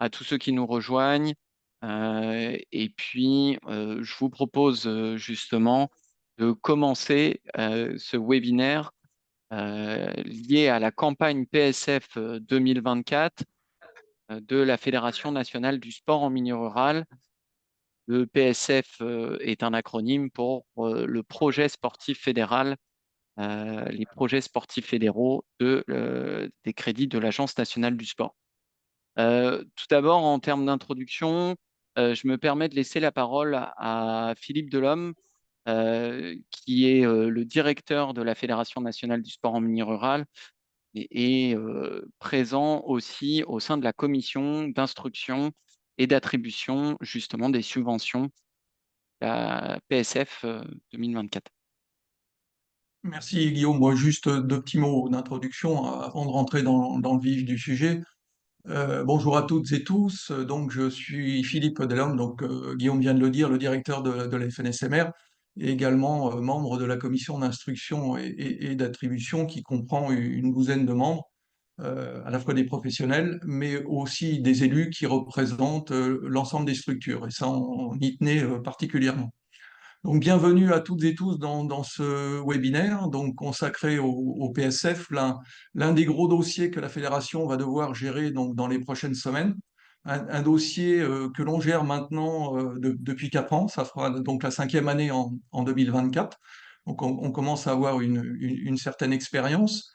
à tous ceux qui nous rejoignent. Et puis, je vous propose justement de commencer ce webinaire lié à la campagne PSF 2024 de la Fédération nationale du sport en milieu rural. Le PSF est un acronyme pour le projet sportif fédéral, les projets sportifs fédéraux des crédits de l'Agence nationale du sport. Tout d'abord, en termes d'introduction, je me permets de laisser la parole à Philippe Delhomme, qui est le directeur de la Fédération nationale du sport en milieu rural et présent aussi au sein de la commission d'instruction et d'attribution justement des subventions, la PSF 2024. Merci Guillaume. Moi, juste deux petits mots d'introduction avant de rentrer dans le vif du sujet. Bonjour à toutes et tous. Donc, je suis Philippe Delhomme, donc Guillaume vient de le dire, le directeur de la FNSMR, et également membre de la commission d'instruction et d'attribution qui comprend une douzaine de membres, à la fois des professionnels, mais aussi des élus qui représentent l'ensemble des structures. Et ça, on y tenait particulièrement. Donc, bienvenue à toutes et tous dans ce webinaire donc consacré au PSF, l'un des gros dossiers que la fédération va devoir gérer donc, dans les prochaines semaines. Un dossier que l'on gère maintenant depuis 4 ans, ça fera donc la 5e année en 2024. Donc on commence à avoir une certaine expérience.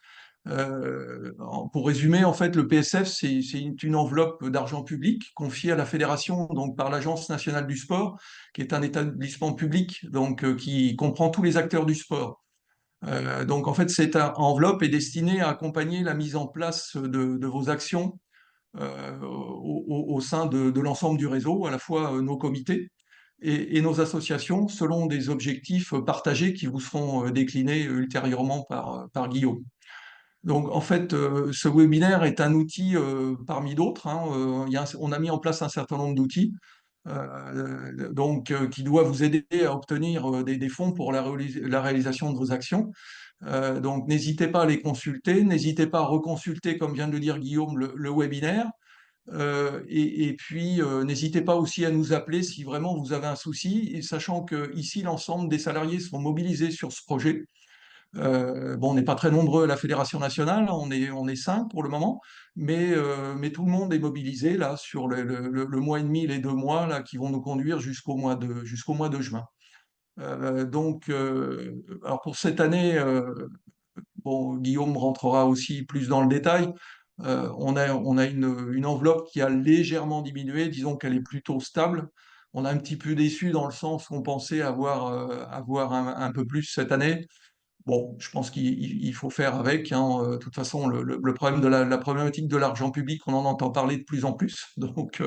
Pour résumer, en fait, le PSF, c'est une enveloppe d'argent public confiée à la fédération donc par l'Agence nationale du sport, qui est un établissement public donc qui comprend tous les acteurs du sport. Donc en fait, cette enveloppe est destinée à accompagner la mise en place de vos actions au sein de l'ensemble du réseau, à la fois nos comités et nos associations, selon des objectifs partagés qui vous seront déclinés ultérieurement par Guillaume. Donc, en fait, ce webinaire est un outil parmi d'autres, hein. On a mis en place un certain nombre d'outils qui doivent vous aider à obtenir des fonds pour la réalisation de vos actions. Donc, n'hésitez pas à les consulter, n'hésitez pas à reconsulter, comme vient de le dire Guillaume, le webinaire. Et puis, n'hésitez pas aussi à nous appeler si vraiment vous avez un souci, et sachant que ici, l'ensemble des salariés sont mobilisés sur ce projet. Bon, on n'est pas très nombreux à la Fédération nationale, on est 5 pour le moment, mais tout le monde est mobilisé là sur le mois et demi, les 2 mois là, qui vont nous conduire jusqu'au mois de juin. Alors pour cette année, bon, Guillaume rentrera aussi plus dans le détail. On a une enveloppe qui a légèrement diminué, disons qu'elle est plutôt stable. On a un petit peu déçu dans le sens qu'on pensait avoir un peu plus cette année. Bon, je pense qu'il faut faire avec, hein. De toute façon, le problème la problématique de l'argent public, on en entend parler de plus en plus. Donc,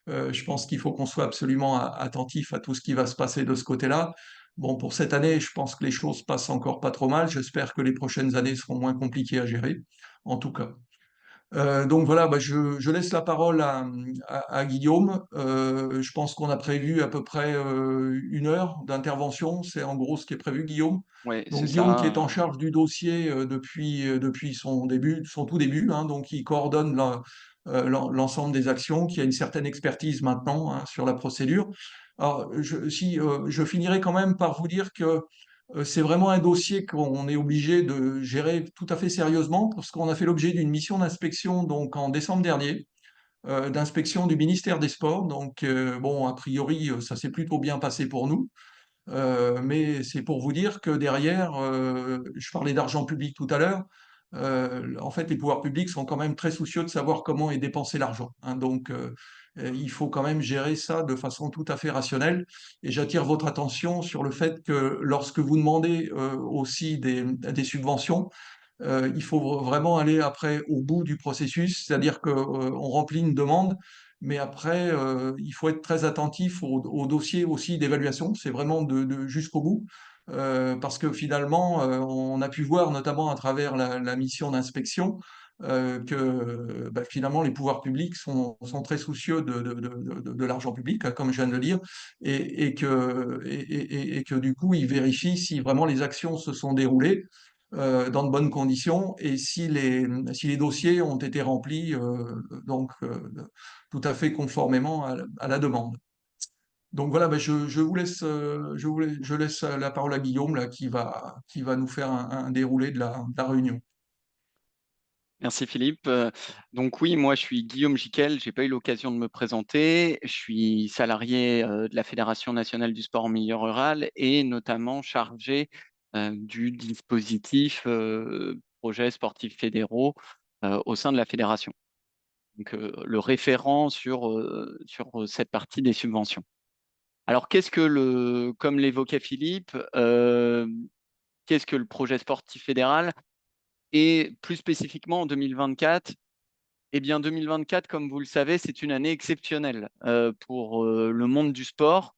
je pense qu'il faut qu'on soit absolument attentif à tout ce qui va se passer de ce côté-là. Bon, pour cette année, je pense que les choses passent encore pas trop mal. J'espère que les prochaines années seront moins compliquées à gérer, en tout cas. Donc voilà, bah, je laisse la parole à Guillaume. Je pense qu'on a prévu à peu près 1 heure d'intervention. C'est en gros ce qui est prévu, Guillaume. Oui, c'est Donc Guillaume qui est en ça. charge du dossier depuis son début, son tout début, hein, donc il coordonne l'ensemble des actions, qui a une certaine expertise maintenant hein, sur la procédure. Alors, je finirai quand même par vous dire que c'est vraiment un dossier qu'on est obligé de gérer tout à fait sérieusement parce qu'on a fait l'objet d'une mission d'inspection donc en décembre dernier, d'inspection du ministère des Sports. Donc bon, a priori, ça s'est plutôt bien passé pour nous. Mais c'est pour vous dire que derrière, je parlais d'argent public tout à l'heure, en fait, les pouvoirs publics sont quand même très soucieux de savoir comment est dépensé l'argent, hein. Donc, il faut quand même gérer ça de façon tout à fait rationnelle. Et j'attire votre attention sur le fait que lorsque vous demandez aussi des subventions, il faut vraiment aller après au bout du processus, c'est-à-dire qu'on remplit une demande, mais après, il faut être très attentif au dossier aussi d'évaluation, c'est vraiment jusqu'au bout, parce que finalement, on a pu voir, notamment à travers la mission d'inspection, que bah, finalement les pouvoirs publics sont très soucieux de l'argent public, hein, comme je viens de le dire, et que du coup, ils vérifient si vraiment les actions se sont déroulées. dans de bonnes conditions et si les dossiers ont été remplis donc tout à fait conformément à la demande. Donc voilà, ben je vous laisse, je laisse la parole à Guillaume là, qui va nous faire un déroulé de la réunion. Merci Philippe. Donc oui, moi je suis Guillaume Jiquel, j'ai pas eu l'occasion de me présenter. Je suis salarié de la Fédération nationale du sport en milieu rural et notamment chargé du dispositif projets sportifs fédéraux au sein de la fédération. Donc le référent sur cette partie des subventions. Alors comme l'évoquait Philippe, qu'est-ce que le projet sportif fédéral? Et plus spécifiquement en 2024, eh bien, 2024, comme vous le savez, c'est une année exceptionnelle pour le monde du sport,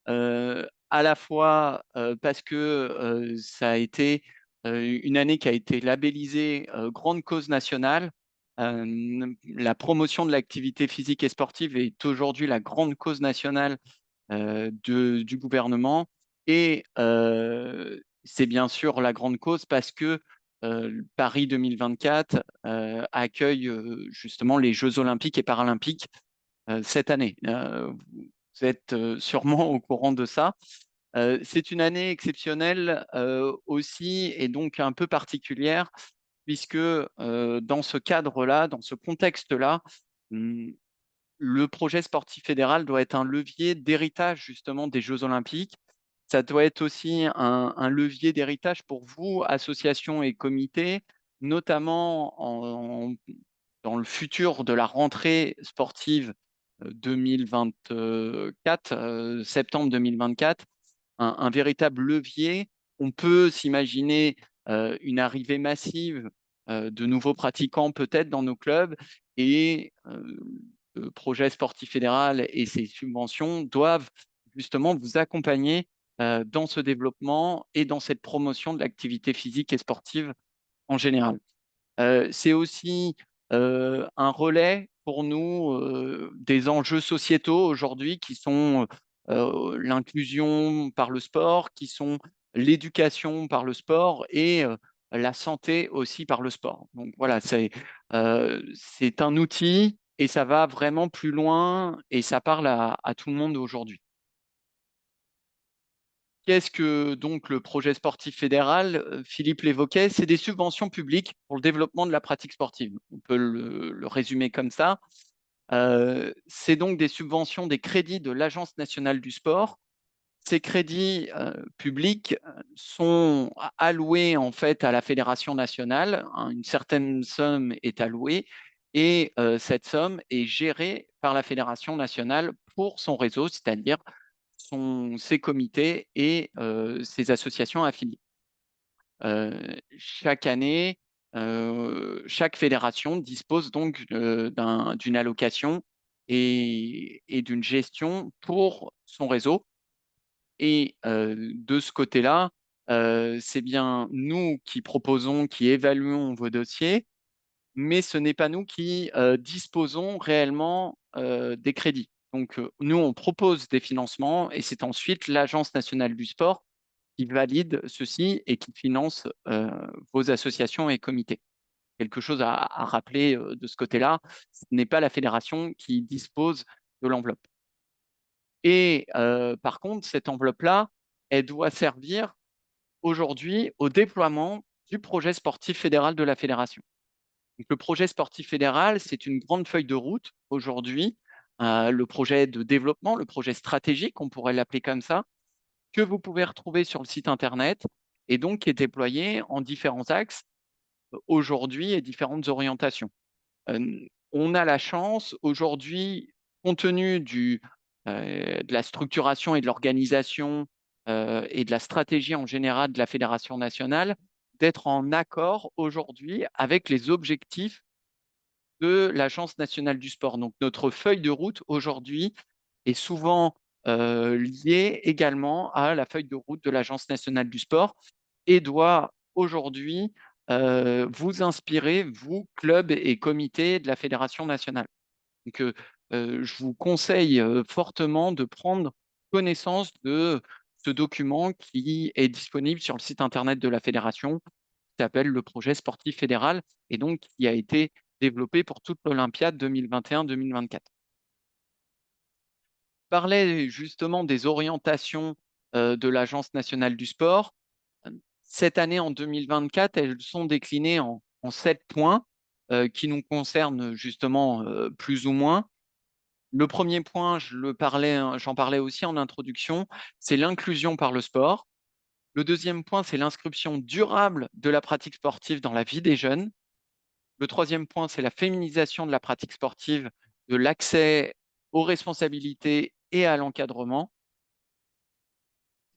à la fois parce que ça a été une année qui a été labellisée grande cause nationale. La promotion de l'activité physique et sportive est aujourd'hui la grande cause nationale du gouvernement. Et c'est bien sûr la grande cause parce que Paris 2024 accueille justement les Jeux olympiques et paralympiques cette année. Vous êtes sûrement au courant de ça. C'est une année exceptionnelle aussi et donc un peu particulière puisque dans ce cadre-là, dans ce contexte-là, hum, le projet sportif fédéral doit être un levier d'héritage justement des Jeux olympiques. Ça doit être aussi un levier d'héritage pour vous, associations et comités, notamment dans le futur de la rentrée sportive 2024, septembre 2024, un véritable levier. On peut s'imaginer une arrivée massive de nouveaux pratiquants peut-être dans nos clubs et le projet sportif fédéral et ses subventions doivent justement vous accompagner dans ce développement et dans cette promotion de l'activité physique et sportive en général. C'est aussi un relais pour nous des enjeux sociétaux aujourd'hui qui sont l'inclusion par le sport, qui sont l'éducation par le sport et la santé aussi par le sport. Donc voilà, c'est un outil et ça va vraiment plus loin et ça parle à tout le monde aujourd'hui. Qu'est-ce que donc le projet sportif fédéral? Philippe l'évoquait, c'est des subventions publiques pour le développement de la pratique sportive. On peut le résumer comme ça. C'est donc des subventions, des crédits de l'Agence nationale du sport. Ces crédits publics sont alloués en fait à la fédération nationale. Hein, une certaine somme est allouée et cette somme est gérée par la fédération nationale pour son réseau, c'est-à-dire ses comités et ses associations affiliées. Chaque année, chaque fédération dispose donc d'une allocation et d'une gestion pour son réseau. Et de ce côté-là, c'est bien nous qui proposons, qui évaluons vos dossiers, mais ce n'est pas nous qui disposons réellement des crédits. Donc, nous, on propose des financements et c'est ensuite l'Agence nationale du sport qui valide ceci et qui finance vos associations et comités. Quelque chose à rappeler de ce côté-là, ce n'est pas la fédération qui dispose de l'enveloppe. Et par contre, cette enveloppe-là, elle doit servir aujourd'hui au déploiement du projet sportif fédéral de la fédération. Donc, le projet sportif fédéral, c'est une grande feuille de route aujourd'hui, le projet de développement, le projet stratégique, on pourrait l'appeler comme ça, que vous pouvez retrouver sur le site internet et donc qui est déployé en différents axes aujourd'hui et différentes orientations. On a la chance aujourd'hui, compte tenu de la structuration et de l'organisation et de la stratégie en général de la Fédération nationale, d'être en accord aujourd'hui avec les objectifs de l'Agence nationale du sport. Donc, notre feuille de route aujourd'hui est souvent liée également à la feuille de route de l'Agence nationale du sport et doit aujourd'hui vous inspirer, vous, clubs et comités de la Fédération nationale. Donc, je vous conseille fortement de prendre connaissance de ce document qui est disponible sur le site internet de la Fédération. s'appelle le projet sportif fédéral et donc qui a été développé pour toute l'Olympiade 2021-2024. Je parlais justement des orientations de l'Agence nationale du sport. Cette année, en 2024, elles sont déclinées en 7 points qui nous concernent justement plus ou moins. Le premier point, j'en parlais aussi en introduction, c'est l'inclusion par le sport. Le deuxième point, c'est l'inscription durable de la pratique sportive dans la vie des jeunes. Le troisième point, c'est la féminisation de la pratique sportive, de l'accès aux responsabilités et à l'encadrement.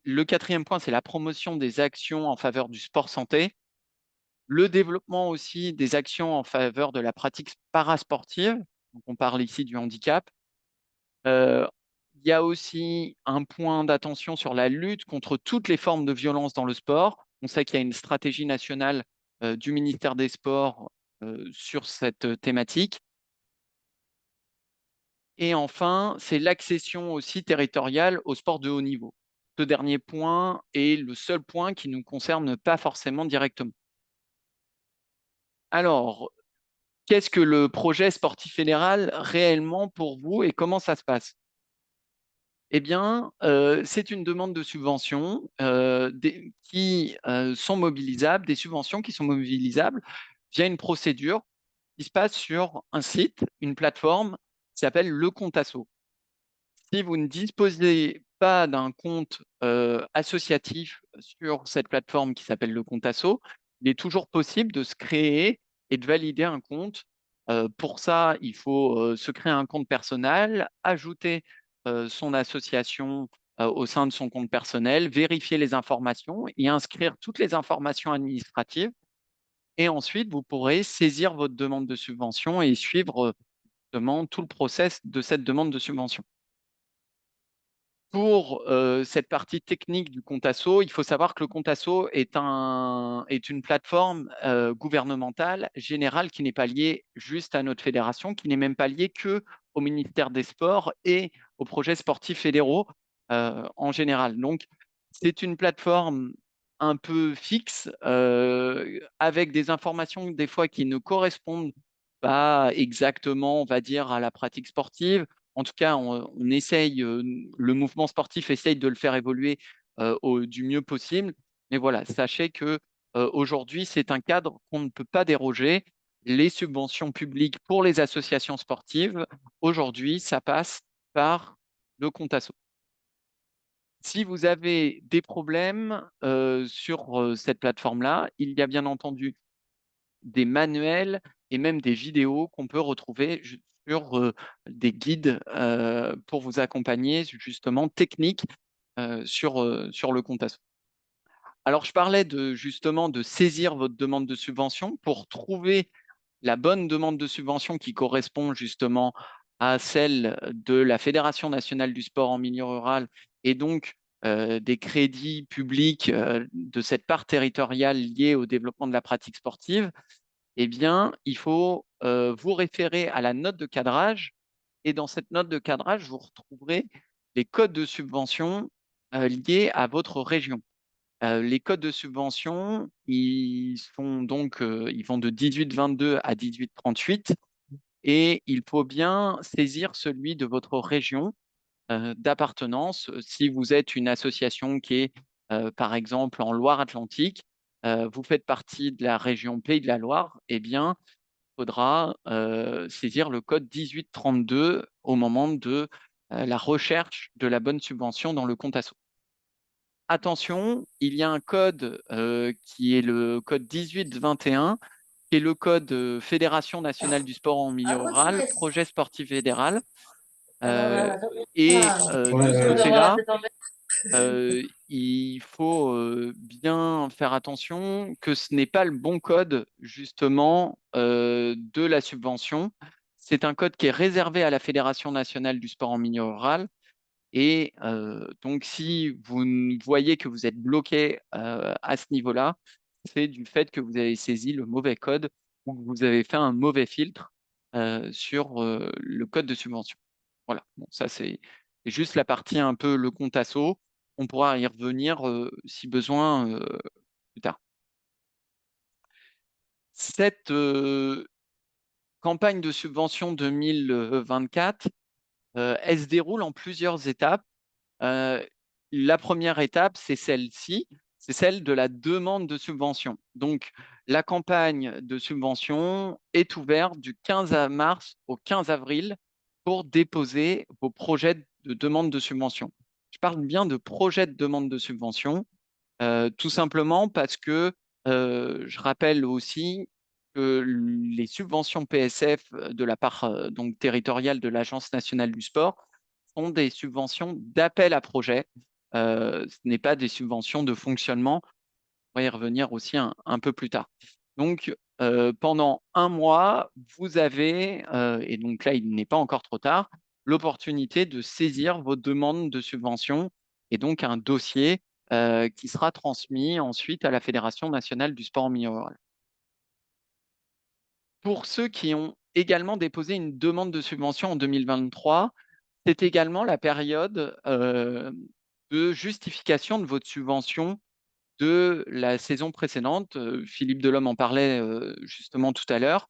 Le quatrième point, c'est la promotion des actions en faveur du sport santé. Le développement aussi des actions en faveur de la pratique parasportive. Donc, on parle ici du handicap. Euh, il y a aussi un point d'attention sur la lutte contre toutes les formes de violence dans le sport. On sait qu'il y a une stratégie nationale du ministère des Sports sur cette thématique. Et enfin, c'est l'accession aussi territoriale au sport de haut niveau. Ce dernier point est le seul point qui ne nous concerne pas forcément directement. Alors, qu'est-ce que le projet sportif fédéral réellement pour vous et comment ça se passe? Eh bien, c'est une demande de subvention qui sont mobilisables, des subventions qui sont mobilisables via une procédure qui se passe sur un site, une plateforme qui s'appelle Le Compte Asso. Si vous ne disposez pas d'un compte associatif sur cette plateforme qui s'appelle le compte asso, il est toujours possible de se créer et de valider un compte. Pour ça, il faut se créer un compte personnel, ajouter son association au sein de son compte personnel, vérifier les informations et inscrire toutes les informations administratives. Et ensuite, vous pourrez saisir votre demande de subvention et suivre tout le process de cette demande de subvention. Pour cette partie technique du compte asso, il faut savoir que le compte asso est une plateforme gouvernementale générale qui n'est pas liée juste à notre fédération, qui n'est même pas liée que au ministère des Sports et aux projets sportifs fédéraux en général. Donc, c'est une plateforme un peu fixe avec des informations des fois qui ne correspondent pas exactement, on va dire, à la pratique sportive. En tout cas, on essaye, le mouvement sportif essaye de le faire évoluer du mieux possible. Mais voilà, sachez que aujourd'hui, c'est un cadre qu'on ne peut pas déroger. Les subventions publiques pour les associations sportives, aujourd'hui, ça passe par le compte asso. Si vous avez des problèmes sur cette plateforme-là, il y a bien entendu des manuels et même des vidéos qu'on peut retrouver sur des guides pour vous accompagner justement techniques sur le compte asso. Alors, je parlais justement de saisir votre demande de subvention pour trouver la bonne demande de subvention qui correspond justement à celle de la Fédération nationale du sport en milieu rural et donc des crédits publics de cette part territoriale liée au développement de la pratique sportive. Eh bien, il faut vous référer à la note de cadrage. Et dans cette note de cadrage, vous retrouverez les codes de subvention liés à votre région. Les codes de subvention, ils vont de 1822 à 1838 et il faut bien saisir celui de votre région d'appartenance. Si vous êtes une association qui est, par exemple, en Loire-Atlantique, vous faites partie de la région Pays de la Loire, eh bien, il faudra saisir le code 1832 au moment de la recherche de la bonne subvention dans le compte asso. Attention, il y a un code qui est le code 1821, qui est le code Fédération nationale du sport en milieu rural, projet sportif fédéral. Et de ce côté-là, il faut bien faire attention que ce n'est pas le bon code justement de la subvention. C'est un code qui est réservé à la Fédération nationale du sport en milieu rural. Et donc, si voyez que vous êtes bloqué à ce niveau-là, c'est du fait que vous avez saisi le mauvais code ou que vous avez fait un mauvais filtre sur le code de subvention. Voilà, bon, ça c'est juste la partie un peu le compte asso. On pourra y revenir si besoin plus tard. Cette campagne de subvention 2024, elle se déroule en plusieurs étapes. Euh, la première étape, c'est celle-ci, c'est celle de la demande de subvention. Donc, la campagne de subvention est ouverte du 15 mars au 15 avril pour déposer vos projets de demande de subvention. Je parle bien de projets de demande de subvention, tout simplement parce que je rappelle aussi que les subventions PSF de la part donc territoriale de l'Agence nationale du sport sont des subventions d'appel à projet. Ce n'est pas des subventions de fonctionnement. On va y revenir aussi un peu plus tard. Donc, pendant un mois, vous avez, et donc là, il n'est pas encore trop tard, l'opportunité de saisir vos demandes de subvention et donc un dossier qui sera transmis ensuite à la Fédération nationale du sport en milieu rural. Pour ceux qui ont également déposé une demande de subvention en 2023, c'est également la période de justification de votre subvention de la saison précédente. Philippe Delhomme en parlait justement tout à l'heure.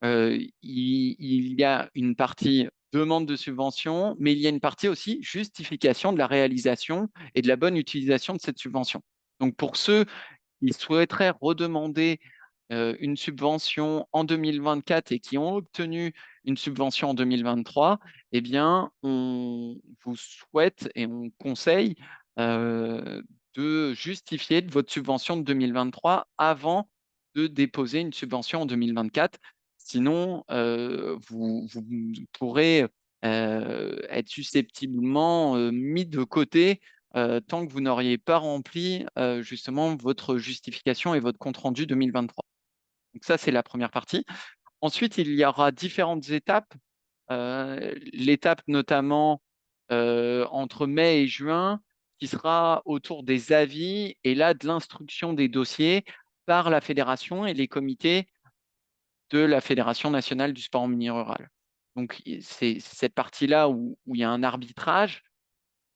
Il y a une partie demande de subvention, mais il y a une partie aussi justification de la réalisation et de la bonne utilisation de cette subvention. Donc pour ceux qui souhaiteraient redemander une subvention en 2024 et qui ont obtenu une subvention en 2023, eh bien, on vous souhaite et on conseille euh, de justifier de votre subvention de 2023 avant de déposer une subvention en 2024. Sinon, vous pourrez être susceptiblement mis de côté tant que vous n'auriez pas rempli justement votre justification et votre compte-rendu 2023. Donc ça, c'est la première partie. Ensuite, il y aura différentes étapes. L'étape notamment entre mai et juin, qui sera autour des avis et là de l'instruction des dossiers par la fédération et les comités de la Fédération nationale du sport en milieu rural. Donc c'est cette partie-là où il y a un arbitrage.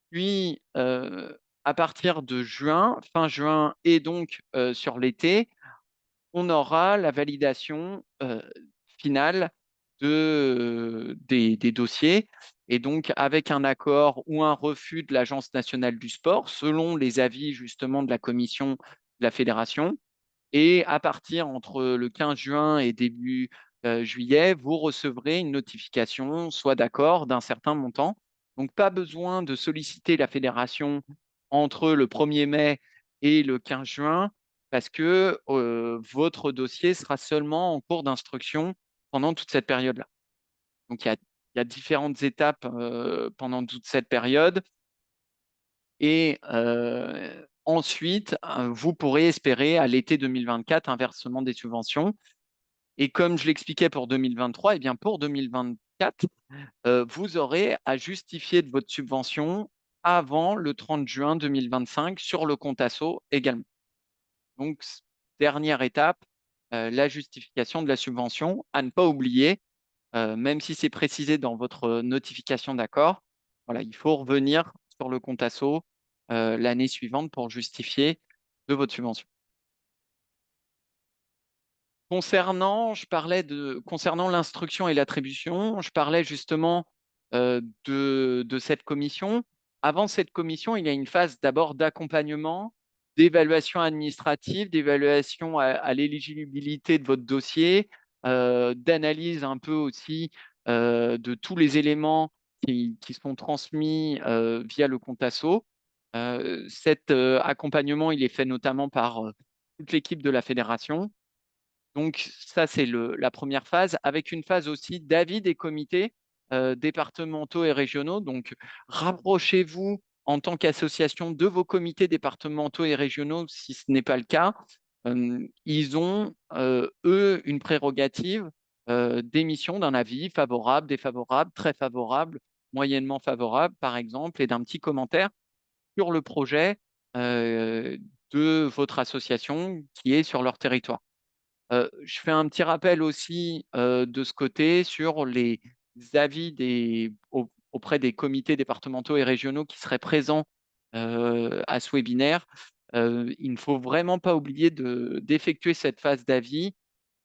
Puis, à partir de juin, fin juin et donc sur l'été, on aura la validation finale des dossiers. Et donc, avec un accord ou un refus de l'Agence nationale du sport, selon les avis justement de la commission de la fédération. Et à partir entre le 15 juin et début juillet, vous recevrez une notification, soit d'accord, d'un certain montant. Donc, pas besoin de solliciter la fédération entre le 1er mai et le 15 juin parce que votre dossier sera seulement en cours d'instruction pendant toute cette période-là. Donc, il y a différentes étapes pendant toute cette période. Et ensuite, vous pourrez espérer à l'été 2024 un versement des subventions. Et comme je l'expliquais pour 2023, eh bien pour 2024, vous aurez à justifier de votre subvention avant le 30 juin 2025 sur le compte asso également. Donc, dernière étape, la justification de la subvention. À ne pas oublier, même si c'est précisé dans votre notification d'accord, voilà, il faut revenir sur le compte asso l'année suivante pour justifier de votre subvention. Concernant l'instruction et l'attribution, je parlais justement de cette commission. Avant cette commission, il y a une phase d'abord d'accompagnement, d'évaluation administrative, d'évaluation à l'éligibilité de votre dossier, d'analyse un peu aussi de tous les éléments qui sont transmis via le compte asso. Cet accompagnement, il est fait notamment par toute l'équipe de la fédération. Donc, ça, c'est la première phase, avec une phase aussi d'avis des comités départementaux et régionaux. Donc, rapprochez-vous en tant qu'association de vos comités départementaux et régionaux si ce n'est pas le cas. Ils ont, eux, une prérogative d'émission d'un avis favorable, défavorable, très favorable, moyennement favorable, par exemple, et d'un petit commentaire sur le projet euh, de votre association qui est sur leur territoire. Je fais un petit rappel aussi de ce côté sur les avis auprès des comités départementaux et régionaux qui seraient présents à ce webinaire. Il ne faut vraiment pas oublier d'effectuer cette phase d'avis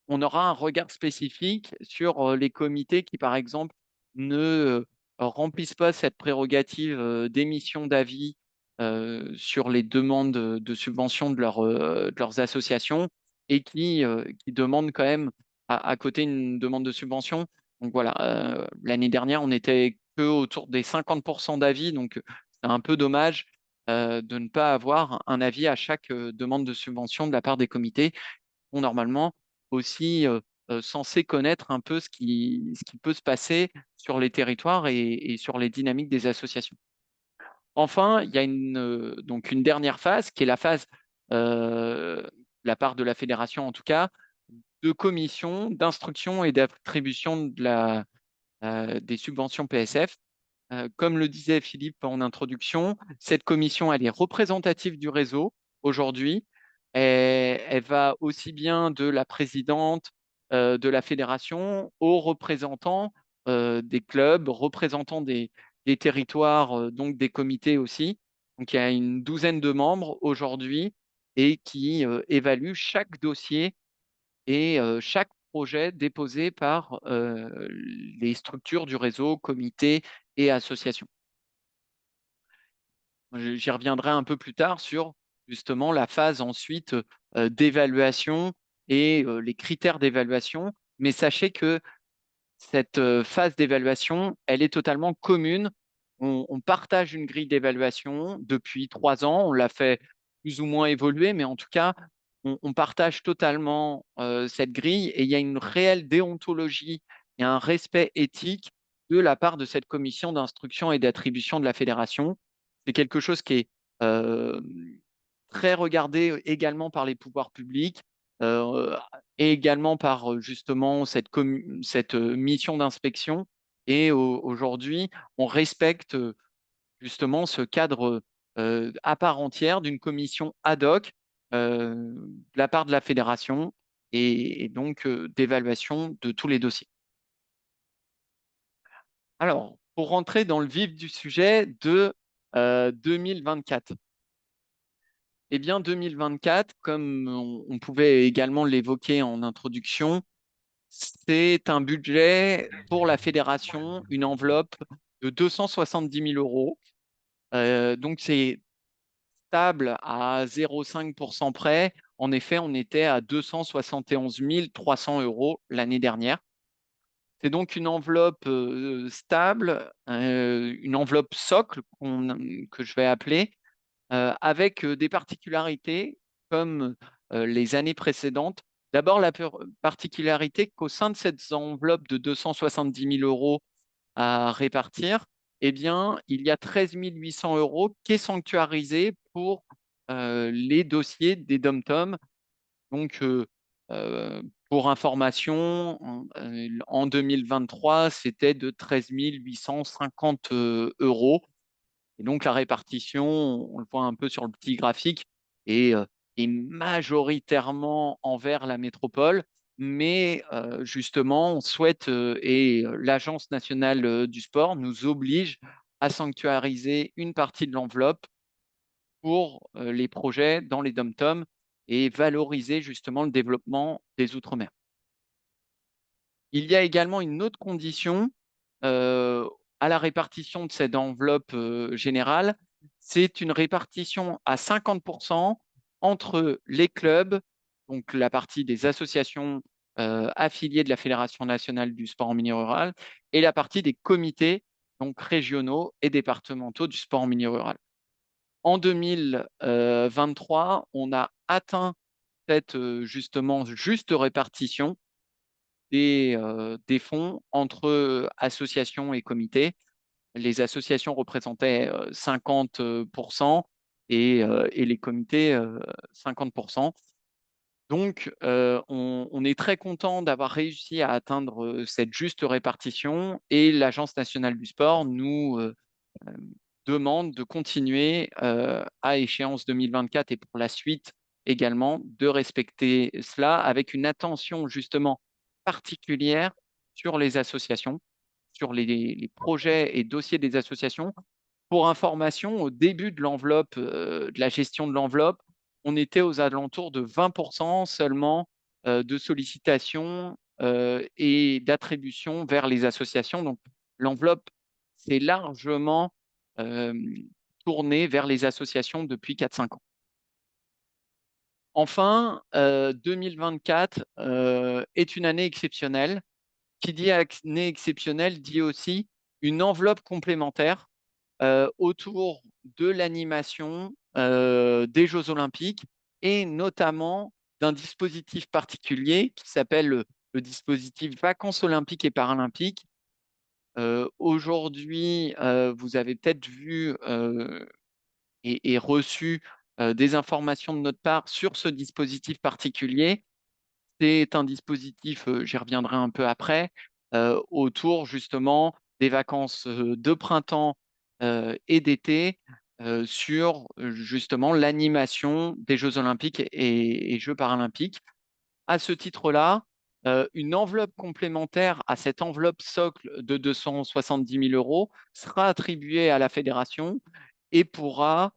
on aura un regard spécifique sur les comités qui, par exemple, ne remplissent pas cette prérogative d'émission d'avis sur les demandes de subvention de leurs associations et qui demandent quand même à côté une demande de subvention. Donc voilà, l'année dernière, on était que autour des 50% d'avis, donc c'est un peu dommage de ne pas avoir un avis à chaque demande de subvention de la part des comités sont normalement aussi censés connaître un peu ce qui peut se passer sur les territoires et sur les dynamiques des associations. Enfin, il y a donc une dernière phase qui est la phase, de la part de la fédération en tout cas, de commission, d'instruction et d'attribution des subventions PSF. Comme le disait Philippe en introduction, cette commission, elle est représentative du réseau aujourd'hui. Elle va aussi bien de la présidente de la fédération aux représentants des clubs, représentants des territoires, donc des comités aussi. Donc il y a une douzaine de membres aujourd'hui et qui évaluent chaque dossier et chaque projet déposé par les structures du réseau, comités et associations. J'y reviendrai un peu plus tard sur justement la phase ensuite d'évaluation et les critères d'évaluation. Mais sachez que cette phase d'évaluation, elle est totalement commune. On partage une grille d'évaluation depuis 3 ans. On l'a fait plus ou moins évoluer, mais en tout cas, on partage totalement cette grille et il y a une réelle déontologie et un respect éthique de la part de cette commission d'instruction et d'attribution de la fédération. C'est quelque chose qui est euh, très regardé également par les pouvoirs publics euh, et également par justement cette mission d'inspection. Et aujourd'hui, on respecte justement ce cadre à part entière d'une commission ad hoc de la part de la fédération et donc d'évaluation de tous les dossiers. Alors, pour rentrer dans le vif du sujet de 2024. Eh bien, 2024, comme on pouvait également l'évoquer en introduction, c'est un budget pour la fédération, une enveloppe de 270 000 euros. Donc, c'est stable à 0,5% près. En effet, on était à 271 300 euros l'année dernière. C'est donc une enveloppe stable, une enveloppe socle que je vais appeler, avec des particularités comme les années précédentes. D'abord, la particularité qu'au sein de cette enveloppe de 270 000 euros à répartir, eh bien, il y a 13 800 euros qui est sanctuarisé pour les dossiers des dom-tom. Donc, pour information, en 2023, c'était de 13 850 euros. Et donc, la répartition, on le voit un peu sur le petit graphique, est, est majoritairement envers la métropole. Mais justement, on souhaite, et l'Agence nationale du sport nous oblige à sanctuariser une partie de l'enveloppe pour les projets dans les dom-tom et valoriser justement le développement des Outre-mer. Il y a également une autre condition euh, à la répartition de cette enveloppe générale, c'est une répartition à 50% entre les clubs, donc la partie des associations affiliées de la Fédération nationale du sport en milieu rural, et la partie des comités, donc régionaux et départementaux du sport en milieu rural. En 2023, on a atteint cette justement juste répartition des fonds entre associations et comités. Les associations représentaient 50% et les comités 50%. Donc, on est très content d'avoir réussi à atteindre cette juste répartition et l'Agence nationale du sport nous demande de continuer à échéance 2024 et pour la suite également de respecter cela avec une attention justement particulière sur les associations, sur les projets et dossiers des associations. Pour information, au début de l'enveloppe, de la gestion de l'enveloppe, on était aux alentours de 20% seulement de sollicitation et d'attribution vers les associations. Donc, l'enveloppe s'est largement euh, tournée vers les associations depuis 4-5 ans. Enfin, 2024 est une année exceptionnelle. Qui dit année exceptionnelle dit aussi une enveloppe complémentaire autour de l'animation des Jeux Olympiques et notamment d'un dispositif particulier qui s'appelle le dispositif Vacances olympiques et paralympiques. Aujourd'hui, vous avez peut-être vu et reçu des informations de notre part sur ce dispositif particulier. C'est un dispositif, j'y reviendrai un peu après, autour justement des vacances de printemps et d'été sur justement l'animation des Jeux olympiques et Jeux paralympiques. À ce titre-là, une enveloppe complémentaire à cette enveloppe socle de 270 000 euros sera attribuée à la fédération et pourra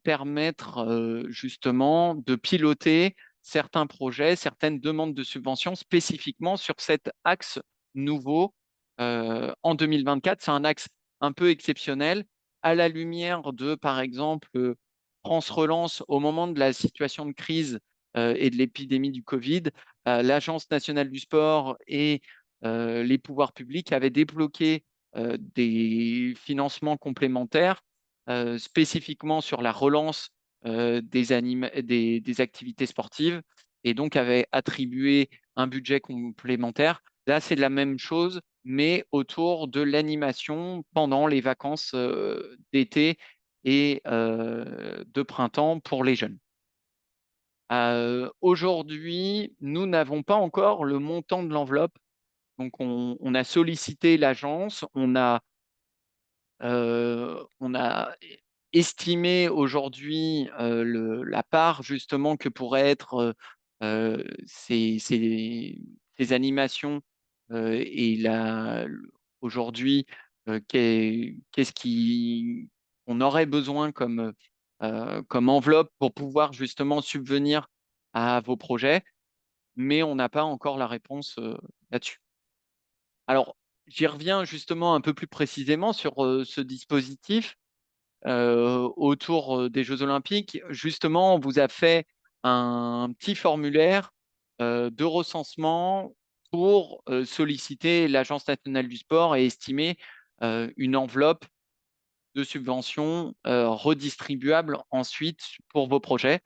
permettre justement de piloter certains projets, certaines demandes de subventions spécifiquement sur cet axe nouveau en 2024. C'est un axe un peu exceptionnel à la lumière de, par exemple, France Relance au moment de la situation de crise et de l'épidémie du Covid. L'Agence nationale du sport et les pouvoirs publics avaient débloqué des financements complémentaires spécifiquement sur la relance des activités sportives et donc avait attribué un budget complémentaire. Là, c'est la même chose, mais autour de l'animation pendant les vacances d'été et de printemps pour les jeunes. Aujourd'hui, nous n'avons pas encore le montant de l'enveloppe. Donc, on a sollicité l'agence, on a estimé aujourd'hui la part justement que pourraient être ces animations et aujourd'hui, qu'est-ce qu'on aurait besoin comme enveloppe pour pouvoir justement subvenir à vos projets, mais on n'a pas encore la réponse là-dessus. Alors, j'y reviens justement un peu plus précisément sur ce dispositif autour des Jeux Olympiques. Justement, on vous a fait un petit formulaire de recensement pour solliciter l'Agence nationale du sport et estimer une enveloppe de subvention redistribuable ensuite pour vos projets.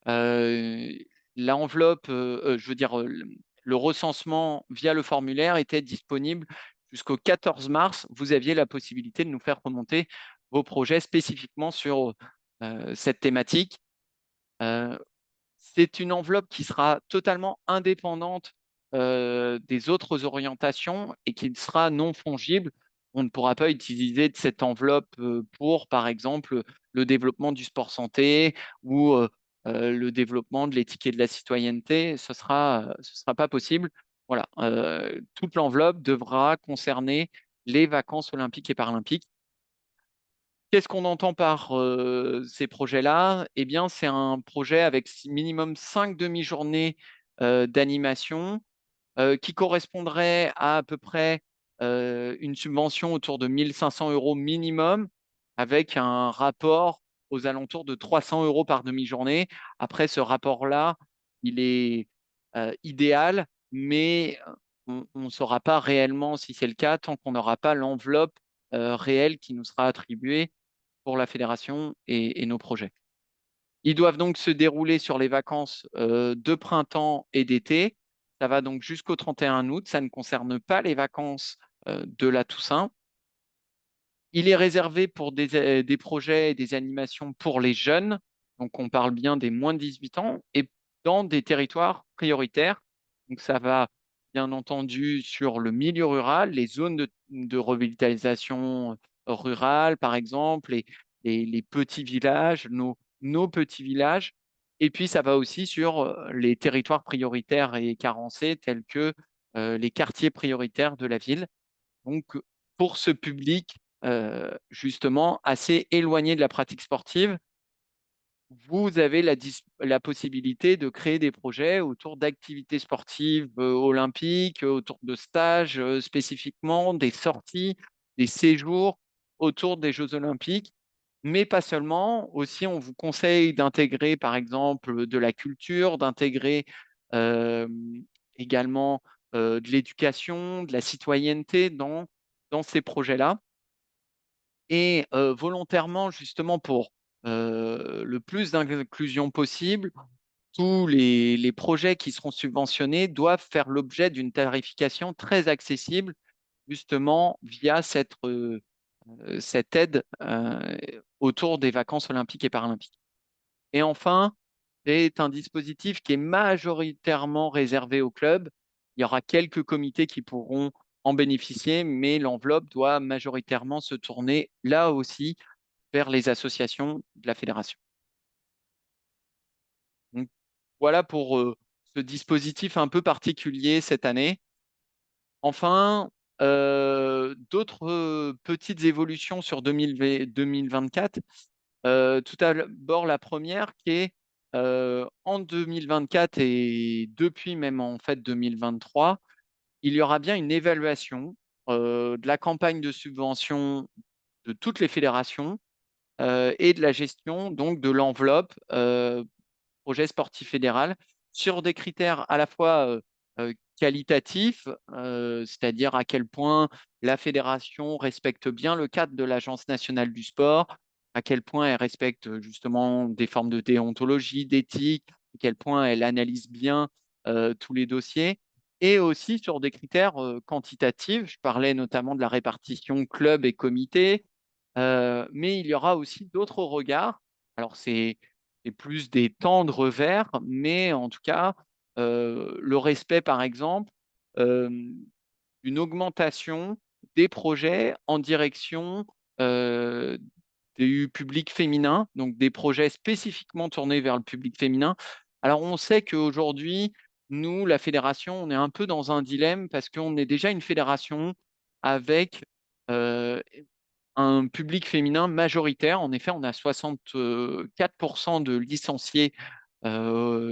Euh, L'enveloppe, je veux dire, le recensement via le formulaire était disponible jusqu'au 14 mars. Vous aviez la possibilité de nous faire remonter vos projets spécifiquement sur cette thématique. Euh, c'est une enveloppe qui sera totalement indépendante des autres orientations et qui sera non fongible. On ne pourra pas utiliser de cette enveloppe pour, par exemple, le développement du sport santé ou le développement de l'éthique et de la citoyenneté. Ce sera pas possible. Voilà, toute l'enveloppe devra concerner les vacances olympiques et paralympiques. Qu'est-ce qu'on entend par ces projets-là? Eh bien, c'est un projet avec minimum 5 demi-journées d'animation qui correspondrait à peu près une subvention autour de 1 500 euros minimum, avec un rapport aux alentours de 300 euros par demi-journée. Après, ce rapport-là, il est idéal, mais on ne saura pas réellement si c'est le cas tant qu'on n'aura pas l'enveloppe réelle qui nous sera attribuée pour la fédération et nos projets. Ils doivent donc se dérouler sur les vacances de printemps et d'été. Ça va donc jusqu'au 31 août. Ça ne concerne pas les vacances de la Toussaint. Il est réservé pour des projets et des animations pour les jeunes. Donc, on parle bien des moins de 18 ans et dans des territoires prioritaires. Donc, ça va bien entendu sur le milieu rural, les zones de revitalisation rurale, par exemple, les petits villages, nos petits villages. Et puis, ça va aussi sur les territoires prioritaires et carencés, tels que les quartiers prioritaires de la ville. Donc, pour ce public, justement, assez éloigné de la pratique sportive, vous avez la possibilité de créer des projets autour d'activités sportives olympiques, autour de stages spécifiquement, des sorties, des séjours autour des Jeux olympiques, mais pas seulement. Aussi, on vous conseille d'intégrer, par exemple, de la culture, d'intégrer euh, également de l'éducation, de la citoyenneté dans ces projets-là. Et volontairement, justement, pour le plus d'inclusion possible, tous les projets qui seront subventionnés doivent faire l'objet d'une tarification très accessible, justement, via cette aide autour des vacances olympiques et paralympiques. Et enfin, c'est un dispositif qui est majoritairement réservé aux clubs. Il y aura quelques comités qui pourront en bénéficier, mais l'enveloppe doit majoritairement se tourner là aussi vers les associations de la fédération. Donc, voilà pour ce dispositif un peu particulier cette année. Enfin, d'autres petites évolutions sur 2024. Tout d'abord, la première qui est en 2024 et depuis même en fait 2023, il y aura bien une évaluation de la campagne de subvention de toutes les fédérations et de la gestion donc de l'enveloppe projet sportif fédéral sur des critères à la fois qualitatifs, c'est-à-dire à quel point la fédération respecte bien le cadre de l'Agence nationale du sport, à quel point elle respecte justement des formes de déontologie, d'éthique, à quel point elle analyse bien tous les dossiers, et aussi sur des critères quantitatifs. Je parlais notamment de la répartition club et comité, mais il y aura aussi d'autres regards. Alors, c'est plus des temps de revers, mais en tout cas, le respect, par exemple, euh, une augmentation des projets en direction euh, du public féminin, donc des projets spécifiquement tournés vers le public féminin. Alors, on sait qu'aujourd'hui, nous, la fédération, on est un peu dans un dilemme parce qu'on est déjà une fédération avec euh, un public féminin majoritaire. En effet, on a 64% de licenciés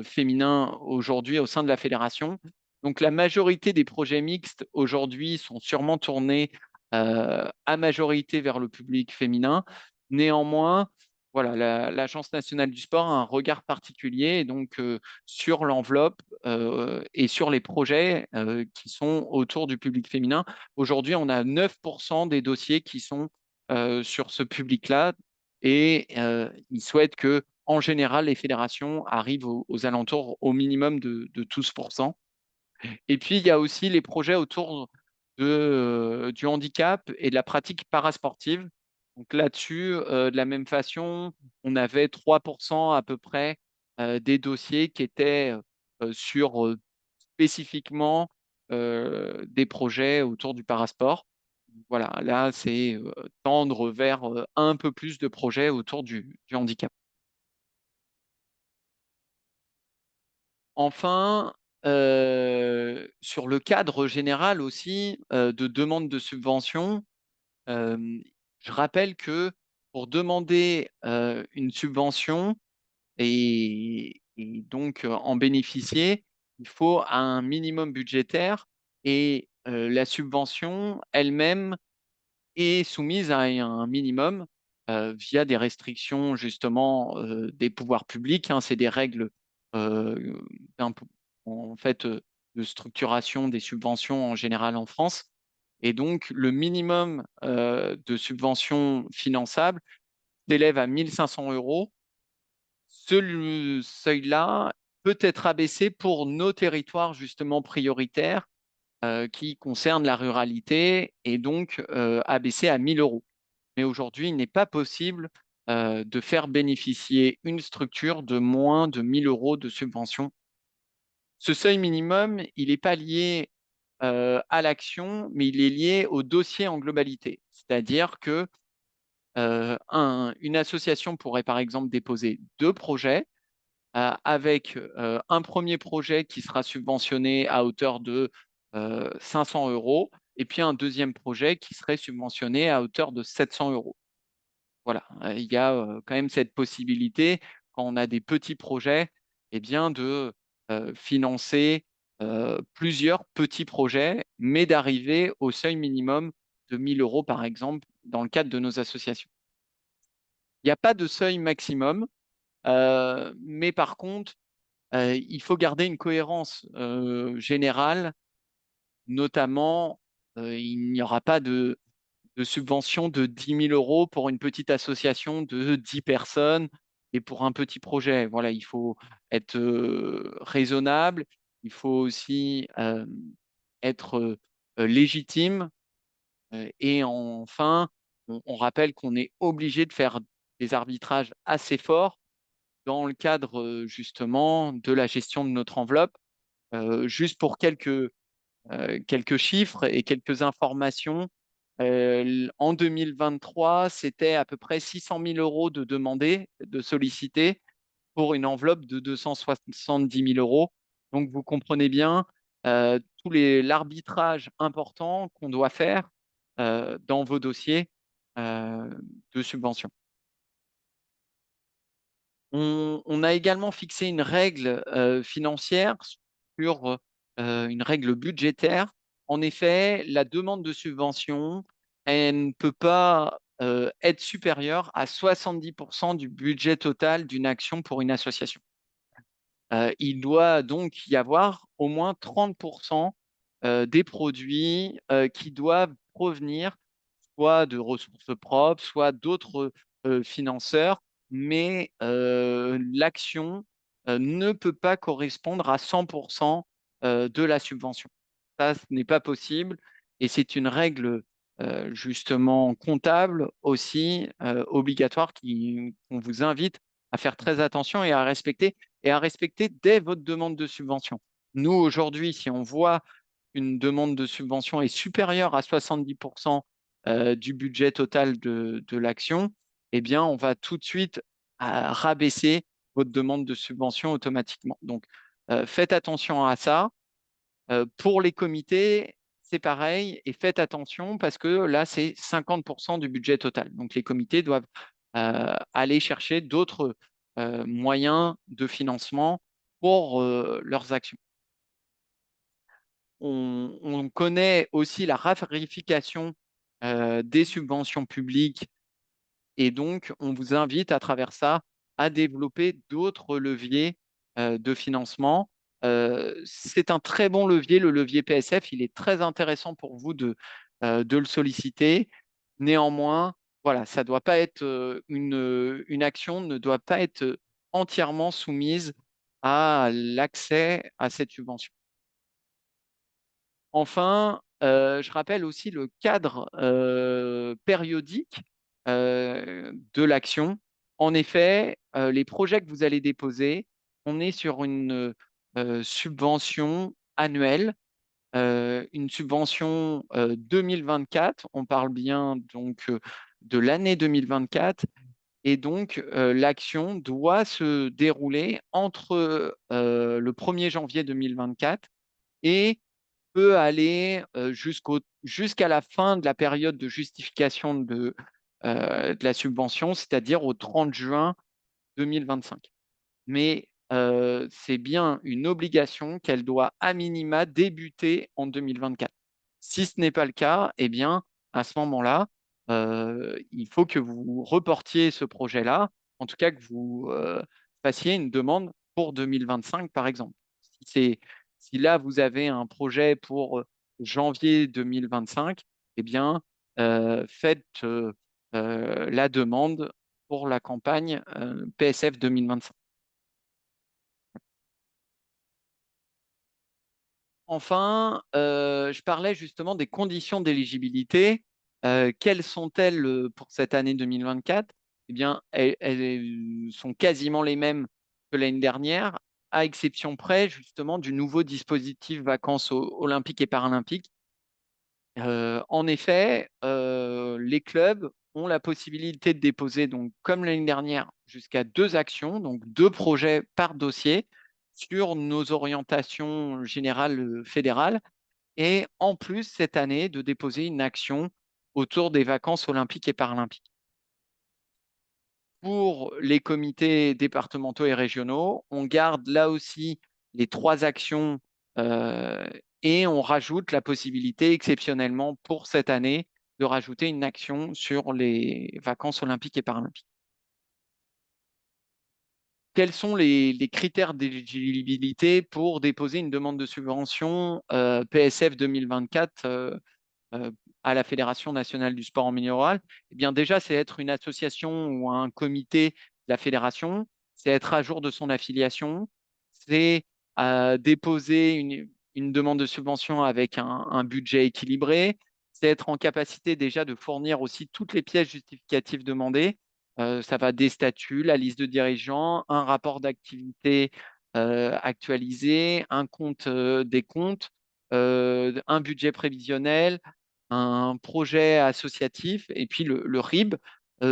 féminins aujourd'hui au sein de la fédération. Donc la majorité des projets mixtes aujourd'hui sont sûrement tournés à majorité vers le public féminin. Néanmoins, voilà, l'Agence nationale du sport a un regard particulier et donc sur l'enveloppe et sur les projets qui sont autour du public féminin. Aujourd'hui, on a 9% des dossiers qui sont sur ce public-là et ils souhaitent que, en général, les fédérations arrivent aux alentours au minimum de 12%. Et puis, il y a aussi les projets autour du handicap et de la pratique parasportive. Donc là-dessus, de la même façon, on avait 3% à peu près des dossiers qui étaient sur spécifiquement des projets autour du parasport. Voilà, là, c'est tendre vers un peu plus de projets autour du handicap. Enfin, sur le cadre général aussi de demande de subvention, euh, je rappelle que pour demander une subvention et donc en bénéficier, il faut un minimum budgétaire et la subvention elle-même est soumise à un minimum via des restrictions justement des pouvoirs publics, hein. C'est des règles euh, en fait de structuration des subventions en général en France. Et donc le minimum de subvention finançable s'élève à 1 500 euros. Ce seuil-là peut être abaissé pour nos territoires justement prioritaires qui concernent la ruralité et donc abaissé à 1 000 euros. Mais aujourd'hui, il n'est pas possible de faire bénéficier une structure de moins de 1 000 euros de subvention. Ce seuil minimum, il n'est pas lié à l'action, mais il est lié au dossier en globalité. C'est-à-dire que une association pourrait par exemple déposer 2 projets avec un premier projet qui sera subventionné à hauteur de 500 euros et puis un deuxième projet qui serait subventionné à hauteur de 700 euros. Voilà, il y a quand même cette possibilité quand on a des petits projets, eh bien de financer plusieurs petits projets, mais d'arriver au seuil minimum de 1 000 euros, par exemple, dans le cadre de nos associations. Il n'y a pas de seuil maximum, mais par contre, il faut garder une cohérence générale, notamment, il n'y aura pas de subvention de 10 000 euros pour une petite association de 10 personnes et pour un petit projet. Voilà, il faut être raisonnable, il faut aussi être légitime. Et enfin, on rappelle qu'on est obligé de faire des arbitrages assez forts dans le cadre justement de la gestion de notre enveloppe. Juste pour quelques chiffres et quelques informations. En 2023, c'était à peu près 600 000 euros de demandés, de sollicités, pour une enveloppe de 270 000 euros. Donc, vous comprenez bien l'arbitrage important qu'on doit faire dans vos dossiers euh, de subvention. On a également fixé une règle financière sur une règle budgétaire. En effet, la demande de subvention, elle ne peut pas être supérieure à 70% du budget total d'une action pour une association. Il doit donc y avoir au moins 30% des produits qui doivent provenir soit de ressources propres, soit d'autres financeurs, mais l'action ne peut pas correspondre à 100% de la subvention. Ça, ce n'est pas possible et c'est une règle justement comptable aussi obligatoire qu'on vous invite à faire très attention et à respecter dès votre demande de subvention. Nous, aujourd'hui, si on voit une demande de subvention est supérieure à 70% du budget total de l'action, eh bien, on va tout de suite rabaisser votre demande de subvention automatiquement. Donc, faites attention à ça. Pour les comités, c'est pareil et faites attention parce que là, c'est 50% du budget total. Donc, les comités doivent aller chercher d'autres moyens de financement pour leurs actions. On connaît aussi la rarification des subventions publiques et donc on vous invite à travers ça à développer d'autres leviers de financement. C'est un très bon levier, le levier PSF. Il est très intéressant pour vous de le solliciter. Néanmoins, voilà, ça doit pas être une action ne doit pas être entièrement soumise à l'accès à cette subvention. Enfin, je rappelle aussi le cadre périodique de l'action. En effet, les projets que vous allez déposer, on est sur une subvention annuelle, une subvention 2024. On parle bien donc de l'année 2024. Et donc, l'action doit se dérouler entre le 1er janvier 2024 et peut aller jusqu'à la fin de la période de justification de la subvention, c'est-à-dire au 30 juin 2025. Mais c'est bien une obligation qu'elle doit à minima débuter en 2024. Si ce n'est pas le cas, eh bien, à ce moment-là, il faut que vous reportiez ce projet-là, en tout cas que vous fassiez une demande pour 2025, par exemple. Si là, vous avez un projet pour janvier 2025, eh bien, faites la demande pour la campagne PSF 2025. Enfin, je parlais justement des conditions d'éligibilité. Quelles sont-elles pour cette année 2024? Eh bien, elles sont quasiment les mêmes que l'année dernière, à exception près justement du nouveau dispositif vacances olympiques et paralympiques. En effet, les clubs ont la possibilité de déposer, donc, comme l'année dernière, jusqu'à 2 actions, donc 2 projets par dossier sur nos orientations générales fédérales. Et en plus, cette année, de déposer une action autour des vacances olympiques et paralympiques. Pour les comités départementaux et régionaux, on garde là aussi les 3 actions et on rajoute la possibilité exceptionnellement pour cette année de rajouter une action sur les vacances olympiques et paralympiques. Quels sont les critères d'éligibilité pour déposer une demande de subvention PSF 2024 à la Fédération nationale du sport en milieu rural? Eh bien, déjà, c'est être une association ou un comité de la fédération, c'est être à jour de son affiliation, c'est déposer une demande de subvention avec un budget équilibré, c'est être en capacité déjà de fournir aussi toutes les pièces justificatives demandées. Ça va des statuts, la liste de dirigeants, un rapport d'activité actualisé, un compte des comptes, un budget prévisionnel, un projet associatif et puis le RIB.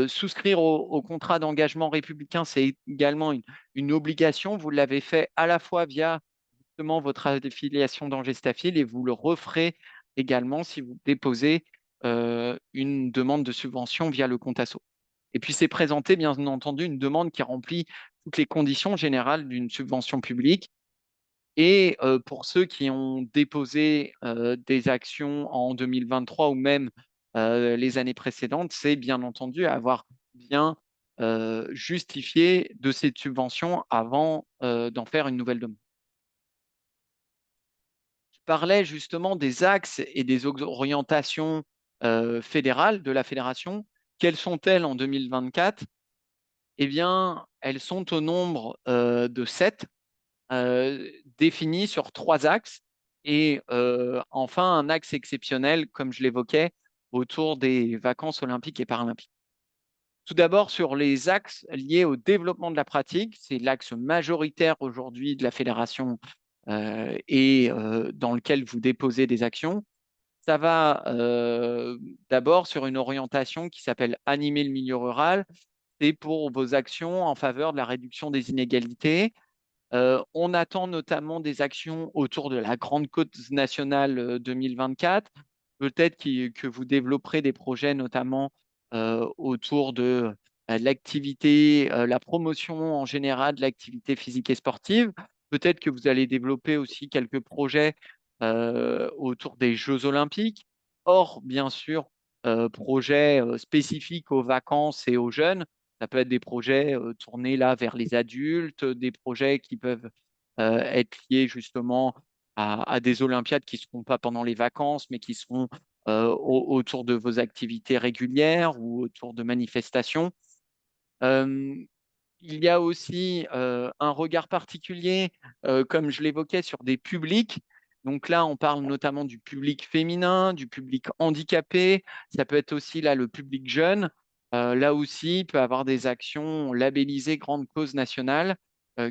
Souscrire au contrat d'engagement républicain, c'est également une obligation. Vous l'avez fait à la fois via justement votre affiliation d'Angestafil et vous le referez également si vous déposez une demande de subvention via le compte asso. Et puis, c'est présenter, bien entendu, une demande qui remplit toutes les conditions générales d'une subvention publique. Et pour ceux qui ont déposé des actions en 2023 ou même les années précédentes, c'est bien entendu avoir bien justifié de cette subvention avant d'en faire une nouvelle demande. Je parlais justement des axes et des orientations fédérales de la fédération. Quelles sont-elles en 2024? Eh bien, elles sont au nombre de 7. Défini sur 3 axes et enfin un axe exceptionnel, comme je l'évoquais, autour des vacances olympiques et paralympiques. Tout d'abord, sur les axes liés au développement de la pratique, c'est l'axe majoritaire aujourd'hui de la fédération et dans lequel vous déposez des actions. Ça va d'abord sur une orientation qui s'appelle animer le milieu rural. C'est pour vos actions en faveur de la réduction des inégalités. On attend notamment des actions autour de la Grande Cause nationale 2024. Peut-être que vous développerez des projets notamment autour de l'activité, la promotion en général de l'activité physique et sportive. Peut-être que vous allez développer aussi quelques projets autour des Jeux olympiques. Or, bien sûr, projets spécifiques aux vacances et aux jeunes. Ça peut être des projets tournés là vers les adultes, des projets qui peuvent être liés justement à des Olympiades qui ne seront pas pendant les vacances, mais qui seront autour de vos activités régulières ou autour de manifestations. Euh, il y a aussi un regard particulier, comme je l'évoquais, sur des publics. Donc là, on parle notamment du public féminin, du public handicapé. Ça peut être aussi là le public jeune. Là aussi, il peut y avoir des actions labellisées grandes causes nationales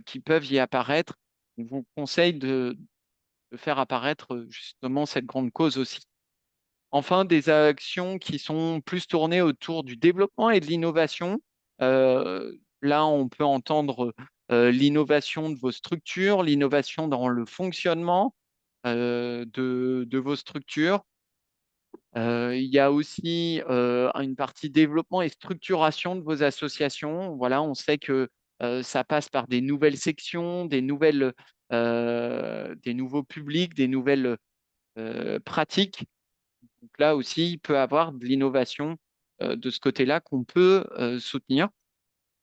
qui peuvent y apparaître. Je vous conseille de faire apparaître justement cette grande cause aussi. Enfin, des actions qui sont plus tournées autour du développement et de l'innovation. Là, on peut entendre l'innovation de vos structures, l'innovation dans le fonctionnement de vos structures. Il y a aussi une partie développement et structuration de vos associations. Voilà, on sait que ça passe par des nouvelles sections, des nouveaux publics, des nouvelles pratiques. Donc là aussi, il peut y avoir de l'innovation de ce côté-là qu'on peut soutenir.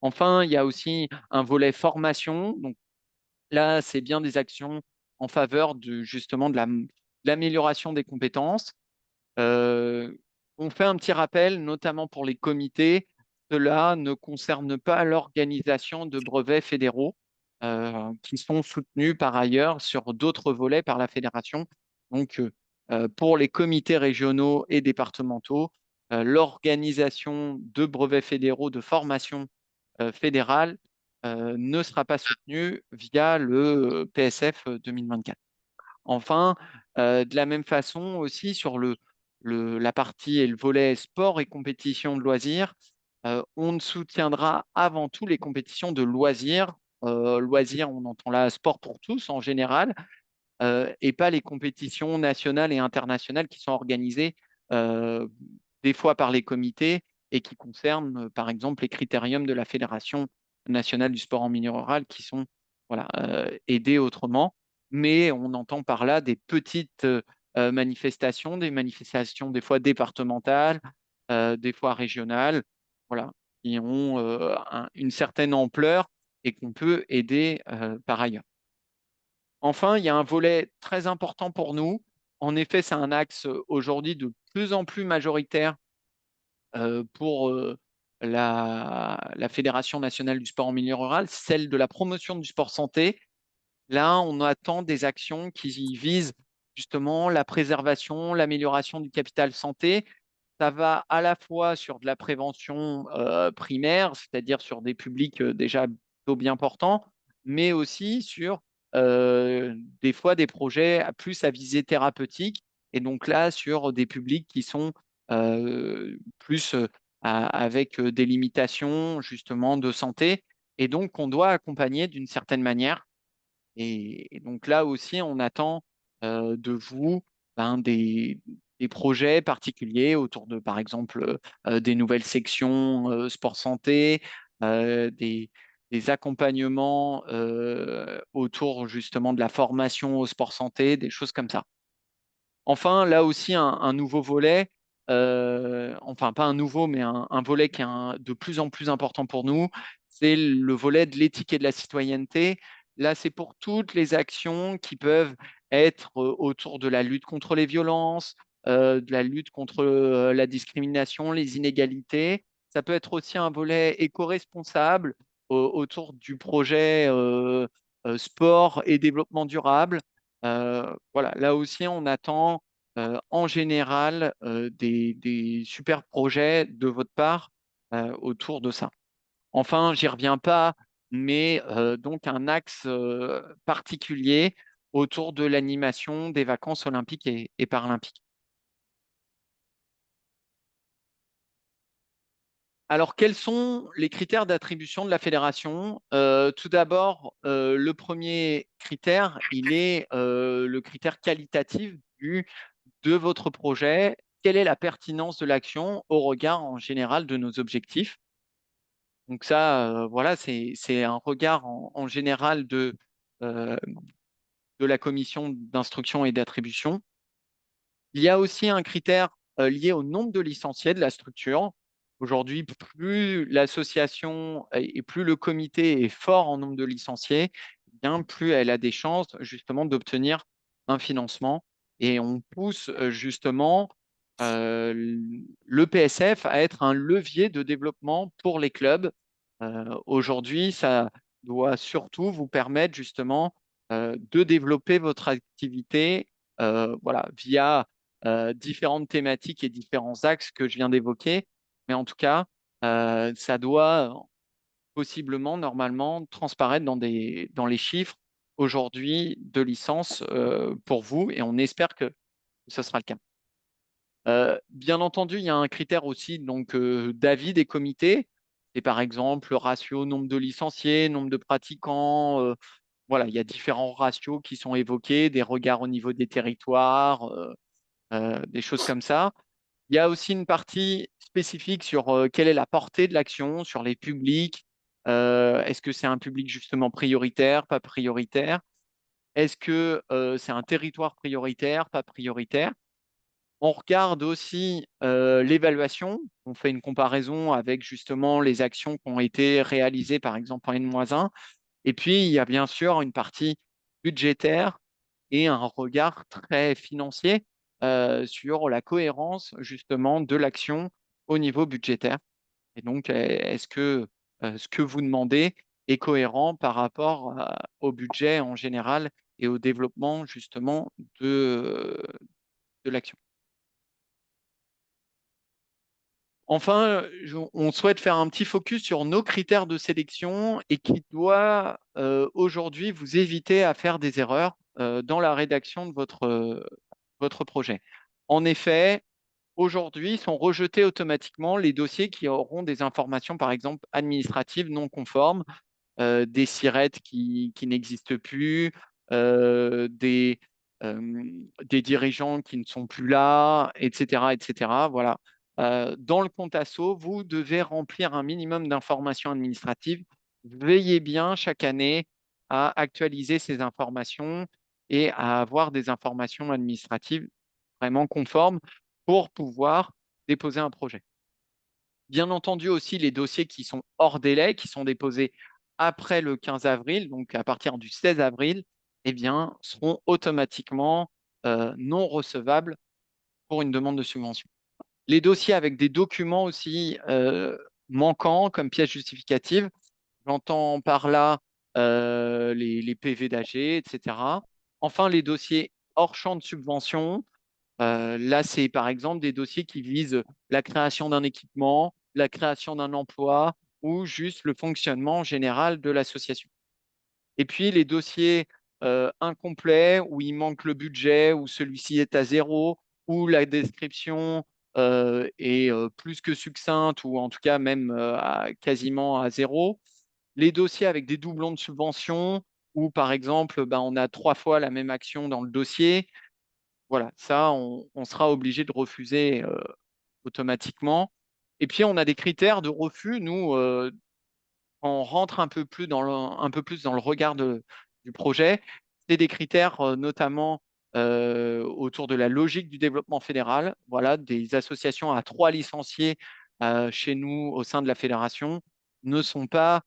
Enfin, il y a aussi un volet formation. Donc là, c'est bien des actions en faveur justement de l'amélioration des compétences. Euh, on fait un petit rappel, notamment pour les comités. Cela ne concerne pas l'organisation de brevets fédéraux qui sont soutenus par ailleurs sur d'autres volets par la fédération. Donc, pour les comités régionaux et départementaux, l'organisation de brevets fédéraux de formation fédérale ne sera pas soutenue via le PSF 2024. Enfin, de la même façon aussi sur la partie et le volet sport et compétition de loisirs, on ne soutiendra avant tout les compétitions de loisirs. Loisirs, on entend là sport pour tous en général, et pas les compétitions nationales et internationales qui sont organisées euh, des fois par les comités et qui concernent, par exemple, les critériums de la Fédération nationale du sport en milieu rural qui sont voilà, aidés autrement. Mais on entend par là des petites manifestations, des manifestations des fois départementales, des fois régionales, voilà, qui ont une certaine ampleur et qu'on peut aider par ailleurs. Enfin, il y a un volet très important pour nous. En effet, c'est un axe aujourd'hui de plus en plus majoritaire pour la Fédération nationale du sport en milieu rural, celle de la promotion du sport santé. Là, on attend des actions qui visent justement la préservation, l'amélioration du capital santé. Ça va à la fois sur de la prévention primaire, c'est-à-dire sur des publics déjà plutôt bien portants, mais aussi sur des fois des projets plus à visée thérapeutique, et donc là sur des publics qui sont plus avec des limitations justement de santé, et donc qu'on doit accompagner d'une certaine manière. Et donc là aussi, on attend de vous ben, des projets particuliers autour de, par exemple, des nouvelles sections sport santé, des accompagnements autour justement de la formation au sport santé, des choses comme ça. Enfin, là aussi, un nouveau volet, enfin pas un nouveau, mais un volet qui est de plus en plus important pour nous, c'est le volet de l'éthique et de la citoyenneté. Là, c'est pour toutes les actions qui peuvent être autour de la lutte contre les violences, de la lutte contre la discrimination, les inégalités. Ça peut être aussi un volet éco-responsable autour du projet sport et développement durable. Voilà, là aussi, on attend en général des super projets de votre part autour de ça. Enfin, j'y reviens pas, mais donc un axe particulier autour de l'animation des vacances olympiques et paralympiques. Alors, quels sont les critères d'attribution de la fédération? Tout d'abord, le premier critère, il est le critère qualitatif de votre projet. Quelle est la pertinence de l'action au regard en général de nos objectifs? Donc ça, voilà, c'est un regard en général euh, de la commission d'instruction et d'attribution. Il y a aussi un critère lié au nombre de licenciés de la structure. Aujourd'hui, plus l'association et plus le comité est fort en nombre de licenciés, bien plus elle a des chances justement d'obtenir un financement. Et on pousse justement le PSF à être un levier de développement pour les clubs. Aujourd'hui, ça doit surtout vous permettre justement de développer votre activité voilà, via différentes thématiques et différents axes que je viens d'évoquer. Mais en tout cas, ça doit possiblement, normalement, transparaître dans les chiffres aujourd'hui de licence pour vous, et on espère que ce sera le cas. Bien entendu, il y a un critère aussi donc d'avis des comités. Et par exemple, le ratio nombre de licenciés, nombre de pratiquants. Voilà, il y a différents ratios qui sont évoqués, des regards au niveau des territoires, des choses comme ça. Il y a aussi une partie spécifique sur quelle est la portée de l'action, sur les publics. Est-ce que c'est un public justement prioritaire, pas prioritaire? Est-ce que c'est un territoire prioritaire, pas prioritaire? On regarde aussi l'évaluation. On fait une comparaison avec justement les actions qui ont été réalisées, par exemple en N-1. Et puis, il y a bien sûr une partie budgétaire et un regard très financier sur la cohérence justement de l'action au niveau budgétaire. Et donc, est-ce que ce que vous demandez est cohérent par rapport au budget en général et au développement justement de l'action? Enfin, on souhaite faire un petit focus sur nos critères de sélection et qui doit aujourd'hui vous éviter à faire des erreurs dans la rédaction de votre projet. En effet, aujourd'hui, sont rejetés automatiquement les dossiers qui auront des informations, par exemple, administratives non conformes, des SIRET qui n'existent plus, euh, des, des dirigeants qui ne sont plus là, etc., etc. Voilà. dans le compte asso, vous devez remplir un minimum d'informations administratives. Veillez bien chaque année à actualiser ces informations et à avoir des informations administratives vraiment conformes pour pouvoir déposer un projet. Bien entendu aussi les dossiers qui sont hors délai, qui sont déposés après le 15 avril, donc à partir du 16 avril, eh bien, seront automatiquement non recevables pour une demande de subvention. Les dossiers avec des documents aussi manquants comme pièces justificatives, j'entends par là les PV d'AG, etc. Enfin, les dossiers hors champ de subvention, là, c'est par exemple des dossiers qui visent la création d'un équipement, la création d'un emploi ou juste le fonctionnement général de l'association. Et puis les dossiers incomplets où il manque le budget, où celui-ci est à zéro, où la description est plus que succincte ou en tout cas même quasiment à zéro. Les dossiers avec des doublons de subvention où par exemple ben, on a 3 fois la même action dans le dossier. Voilà, ça, on sera obligé de refuser automatiquement. Et puis, on a des critères de refus. Nous, on rentre un peu plus dans le regard du projet. C'est des critères notamment autour de la logique du développement fédéral. Voilà, des associations à 3 licenciés chez nous au sein de la fédération ne semblent pas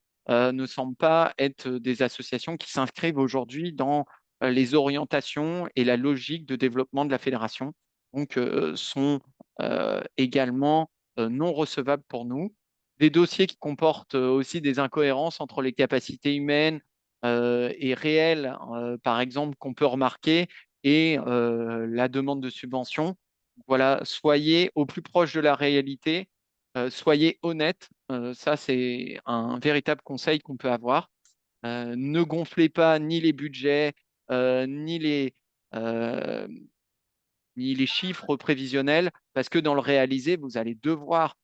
être des associations qui s'inscrivent aujourd'hui dans les orientations et la logique de développement de la fédération. Donc, sont également non recevables pour nous. Des dossiers qui comportent aussi des incohérences entre les capacités humaines et réelles, par exemple, qu'on peut remarquer, et la demande de subvention. Voilà, soyez au plus proche de la réalité, soyez honnête. Ça, c'est un véritable conseil qu'on peut avoir. Ne gonflez pas ni les budgets, ni euh, ni les chiffres prévisionnels, parce que dans le réalisé, vous allez devoir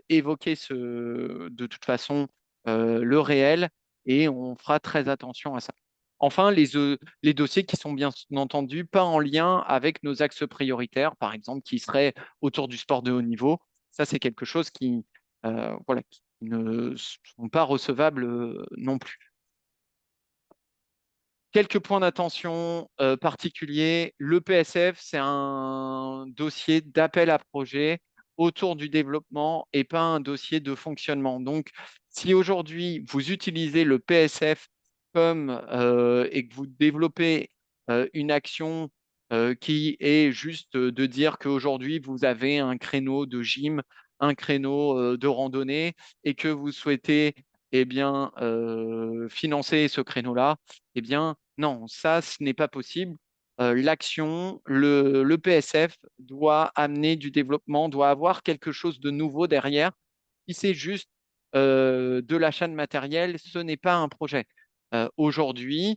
évoquer de toute façon le réel et on fera très attention à ça. Enfin, les dossiers qui sont bien entendu pas en lien avec nos axes prioritaires, par exemple, qui seraient autour du sport de haut niveau, ça c'est quelque chose voilà, qui ne sont pas recevables non plus. Quelques points d'attention particuliers. Le PSF, c'est un dossier d'appel à projet autour du développement et pas un dossier de fonctionnement. Donc, si aujourd'hui vous utilisez le PSF et que vous développez une action qui est juste de dire qu'aujourd'hui vous avez un créneau de gym, un créneau de randonnée et que vous souhaitez eh bien, financer ce créneau-là, eh bien, non, ça, ce n'est pas possible. L'action, le PSF doit amener du développement, doit avoir quelque chose de nouveau derrière. Si c'est juste de l'achat de matériel, ce n'est pas un projet. Aujourd'hui,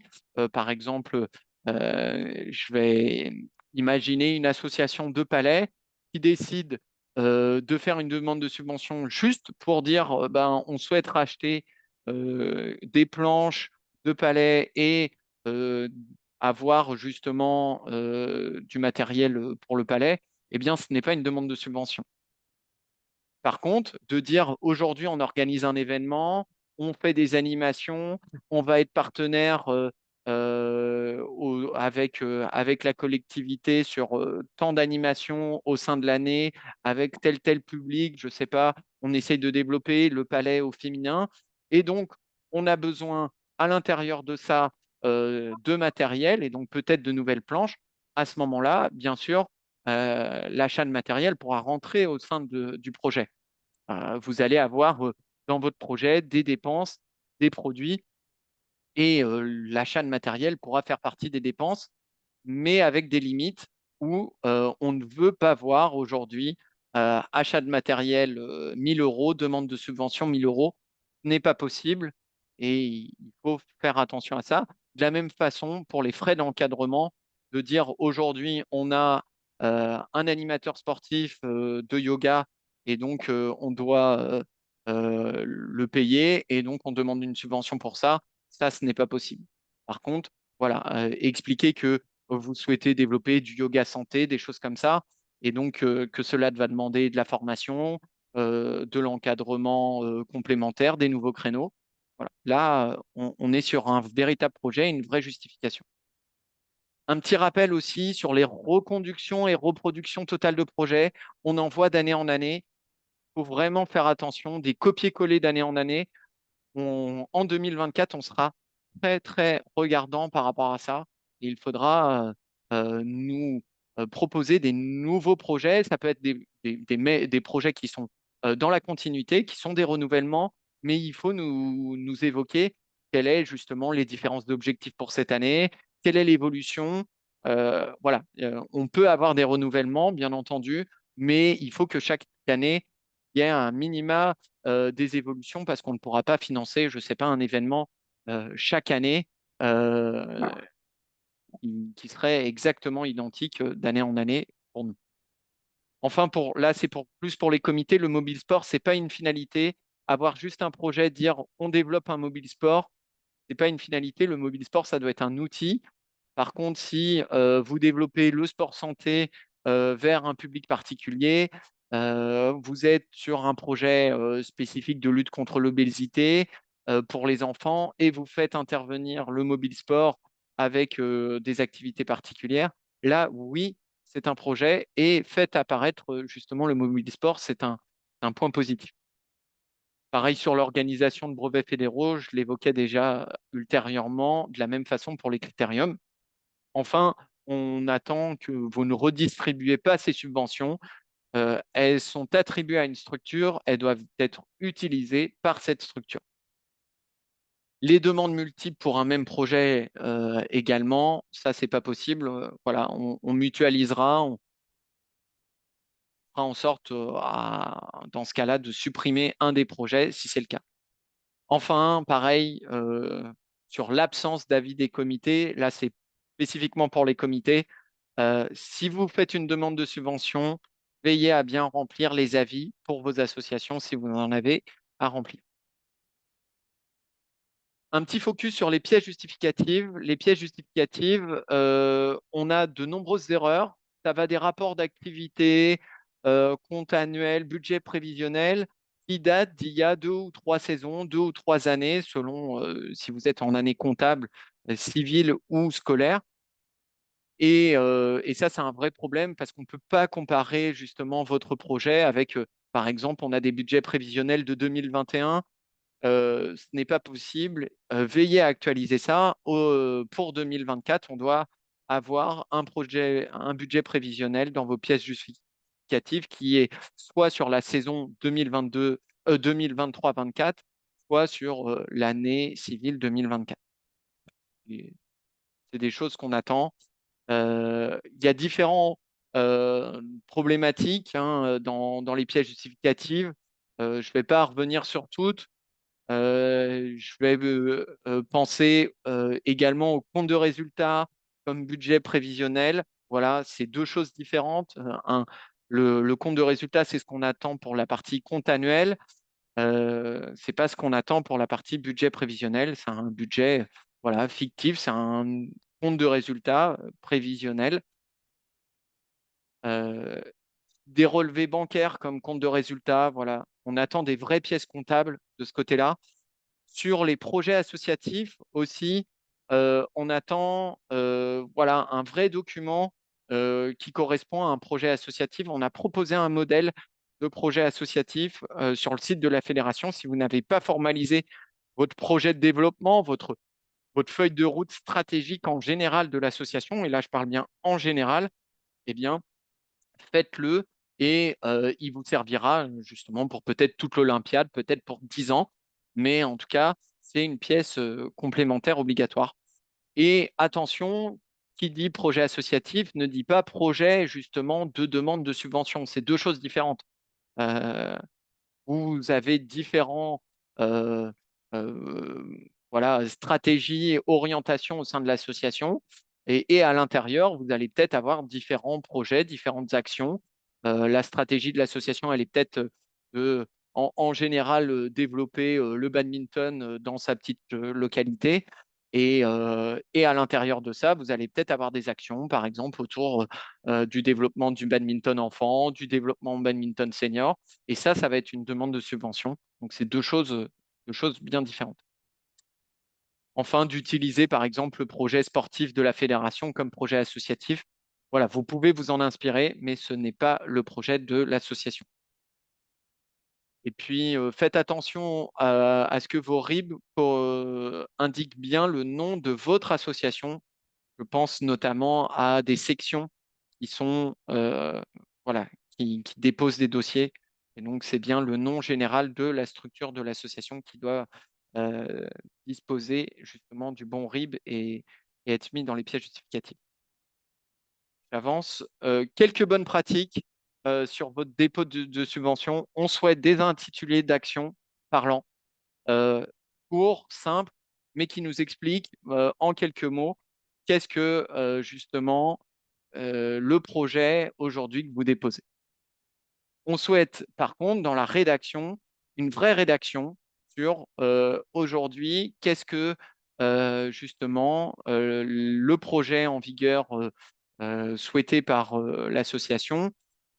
par exemple, je vais imaginer une association de palais qui décide de faire une demande de subvention juste pour dire ben, on souhaite racheter des planches de palais et euh, avoir justement du matériel pour le palais, eh bien, ce n'est pas une demande de subvention. Par contre, de dire aujourd'hui, on organise un événement, on fait des animations, on va être partenaire avec la collectivité sur tant d'animations au sein de l'année, avec tel public, je ne sais pas, on essaye de développer le palais au féminin. Et donc, on a besoin à l'intérieur de ça de matériel et donc peut-être de nouvelles planches. À ce moment-là, bien sûr, l'achat de matériel pourra rentrer au sein du projet. Vous allez avoir dans votre projet des dépenses, des produits et l'achat de matériel pourra faire partie des dépenses, mais avec des limites où on ne veut pas voir aujourd'hui achat de matériel 1000 euros, demande de subvention 1000 euros, ce n'est pas possible et il faut faire attention à ça. De la même façon, pour les frais d'encadrement, de dire aujourd'hui on a un animateur sportif de yoga et donc on doit le payer et donc on demande une subvention pour ça, ça ce n'est pas possible. Par contre, voilà, expliquer que vous souhaitez développer du yoga santé, des choses comme ça, et donc que cela va demander de la formation, de l'encadrement complémentaire, des nouveaux créneaux. Voilà. Là, on est sur un véritable projet, une vraie justification. Un petit rappel aussi sur les reconductions et reproductions totales de projets. On en voit d'année en année. Il faut vraiment faire attention. Des copier-coller d'année en année. En 2024, on sera très, très regardant par rapport à ça. Et il faudra nous proposer des nouveaux projets. Ça peut être des projets qui sont dans la continuité, qui sont des renouvellements, mais il faut nous évoquer quelles sont justement les différences d'objectifs pour cette année, quelle est l'évolution. Voilà, on peut avoir des renouvellements, bien entendu, mais il faut que chaque année, il y ait un minima des évolutions parce qu'on ne pourra pas financer, je ne sais pas, un événement chaque année euh, qui serait exactement identique d'année en année pour nous. Enfin, là, c'est plus pour les comités. Le mobile sport, ce n'est pas une finalité. Avoir juste un projet, dire on développe un mobile sport, ce n'est pas une finalité. Le mobile sport, ça doit être un outil. Par contre, si vous développez le sport santé vers un public particulier, vous êtes sur un projet spécifique de lutte contre l'obésité pour les enfants et vous faites intervenir le mobile sport avec des activités particulières, là, oui, c'est un projet et faites apparaître justement le mobile sport, c'est un point positif. Pareil sur l'organisation de brevets fédéraux, je l'évoquais déjà ultérieurement, de la même façon pour les critériums. Enfin, on attend que vous ne redistribuez pas ces subventions. Elles sont attribuées à une structure, elles doivent être utilisées par cette structure. Les demandes multiples pour un même projet également, ça, c'est pas possible. Voilà, on mutualisera, on fera en sorte, dans ce cas-là, de supprimer un des projets si c'est le cas. Enfin, pareil, sur l'absence d'avis des comités, là, c'est spécifiquement pour les comités. Si vous faites une demande de subvention, veillez à bien remplir les avis pour vos associations si vous en avez à remplir. Un petit focus sur les pièces justificatives. Les pièces justificatives, on a de nombreuses erreurs. Ça va des rapports d'activité, compte annuel, budget prévisionnel, qui datent d'il y a 2 ou 3 saisons, 2 ou 3 années, selon si vous êtes en année comptable, civile ou scolaire. Et ça, c'est un vrai problème parce qu'on ne peut pas comparer justement votre projet avec, par exemple, on a des budgets prévisionnels de 2021. Ce n'est pas possible. Veillez à actualiser ça. Pour 2024, on doit avoir un budget prévisionnel dans vos pièces justificatives qui est soit sur la saison 2023-24, soit sur l'année civile 2024. C'est des choses qu'on attend. Il y a différentes problématiques hein, dans les pièces justificatives. Je ne vais pas revenir sur toutes. Je vais penser également au compte de résultat comme budget prévisionnel. Voilà, c'est deux choses différentes. Le compte de résultat, c'est ce qu'on attend pour la partie compte annuel. C'est pas ce qu'on attend pour la partie budget prévisionnel. C'est un budget voilà, fictif, c'est un compte de résultat prévisionnel. Euh, des relevés bancaires comme compte de résultat, voilà. On attend des vraies pièces comptables de ce côté-là. Sur les projets associatifs aussi, on attend voilà, un vrai document qui correspond à un projet associatif. On a proposé un modèle de projet associatif sur le site de la fédération. Si vous n'avez pas formalisé votre projet de développement, votre feuille de route stratégique en général de l'association, et là je parle bien en général, eh bien, faites-le et il vous servira justement pour peut-être toute l'Olympiade, peut-être pour 10 ans, mais en tout cas, c'est une pièce complémentaire obligatoire. Et attention, qui dit projet associatif ne dit pas projet justement de demande de subvention. C'est deux choses différentes. Euh, vous avez différents euh, euh, voilà, stratégies, orientations au sein de l'association. Et à l'intérieur, vous allez peut-être avoir différents projets, différentes actions. La stratégie de l'association, elle est peut-être en général développer le badminton dans sa petite localité. Et à l'intérieur de ça, vous allez peut-être avoir des actions, par exemple, autour du développement du badminton enfant, du développement badminton senior. Et ça va être une demande de subvention. Donc, c'est deux choses bien différentes. Enfin, d'utiliser, par exemple, le projet sportif de la fédération comme projet associatif. Voilà, vous pouvez vous en inspirer, mais ce n'est pas le projet de l'association. Et puis, faites attention à ce que vos RIB indiquent bien le nom de votre association. Je pense notamment à des sections qui sont, voilà, qui déposent des dossiers. Et donc, c'est bien le nom général de la structure de l'association qui doit euh, disposer justement du bon RIB et être mis dans les pièces justificatives. J'avance. Quelques bonnes pratiques sur votre dépôt de subvention. On souhaite des intitulés d'actions parlant, courts, simples, mais qui nous expliquent en quelques mots qu'est-ce que justement le projet aujourd'hui que vous déposez. On souhaite par contre dans la rédaction une vraie rédaction sur aujourd'hui qu'est-ce que justement le projet en vigueur souhaité par l'association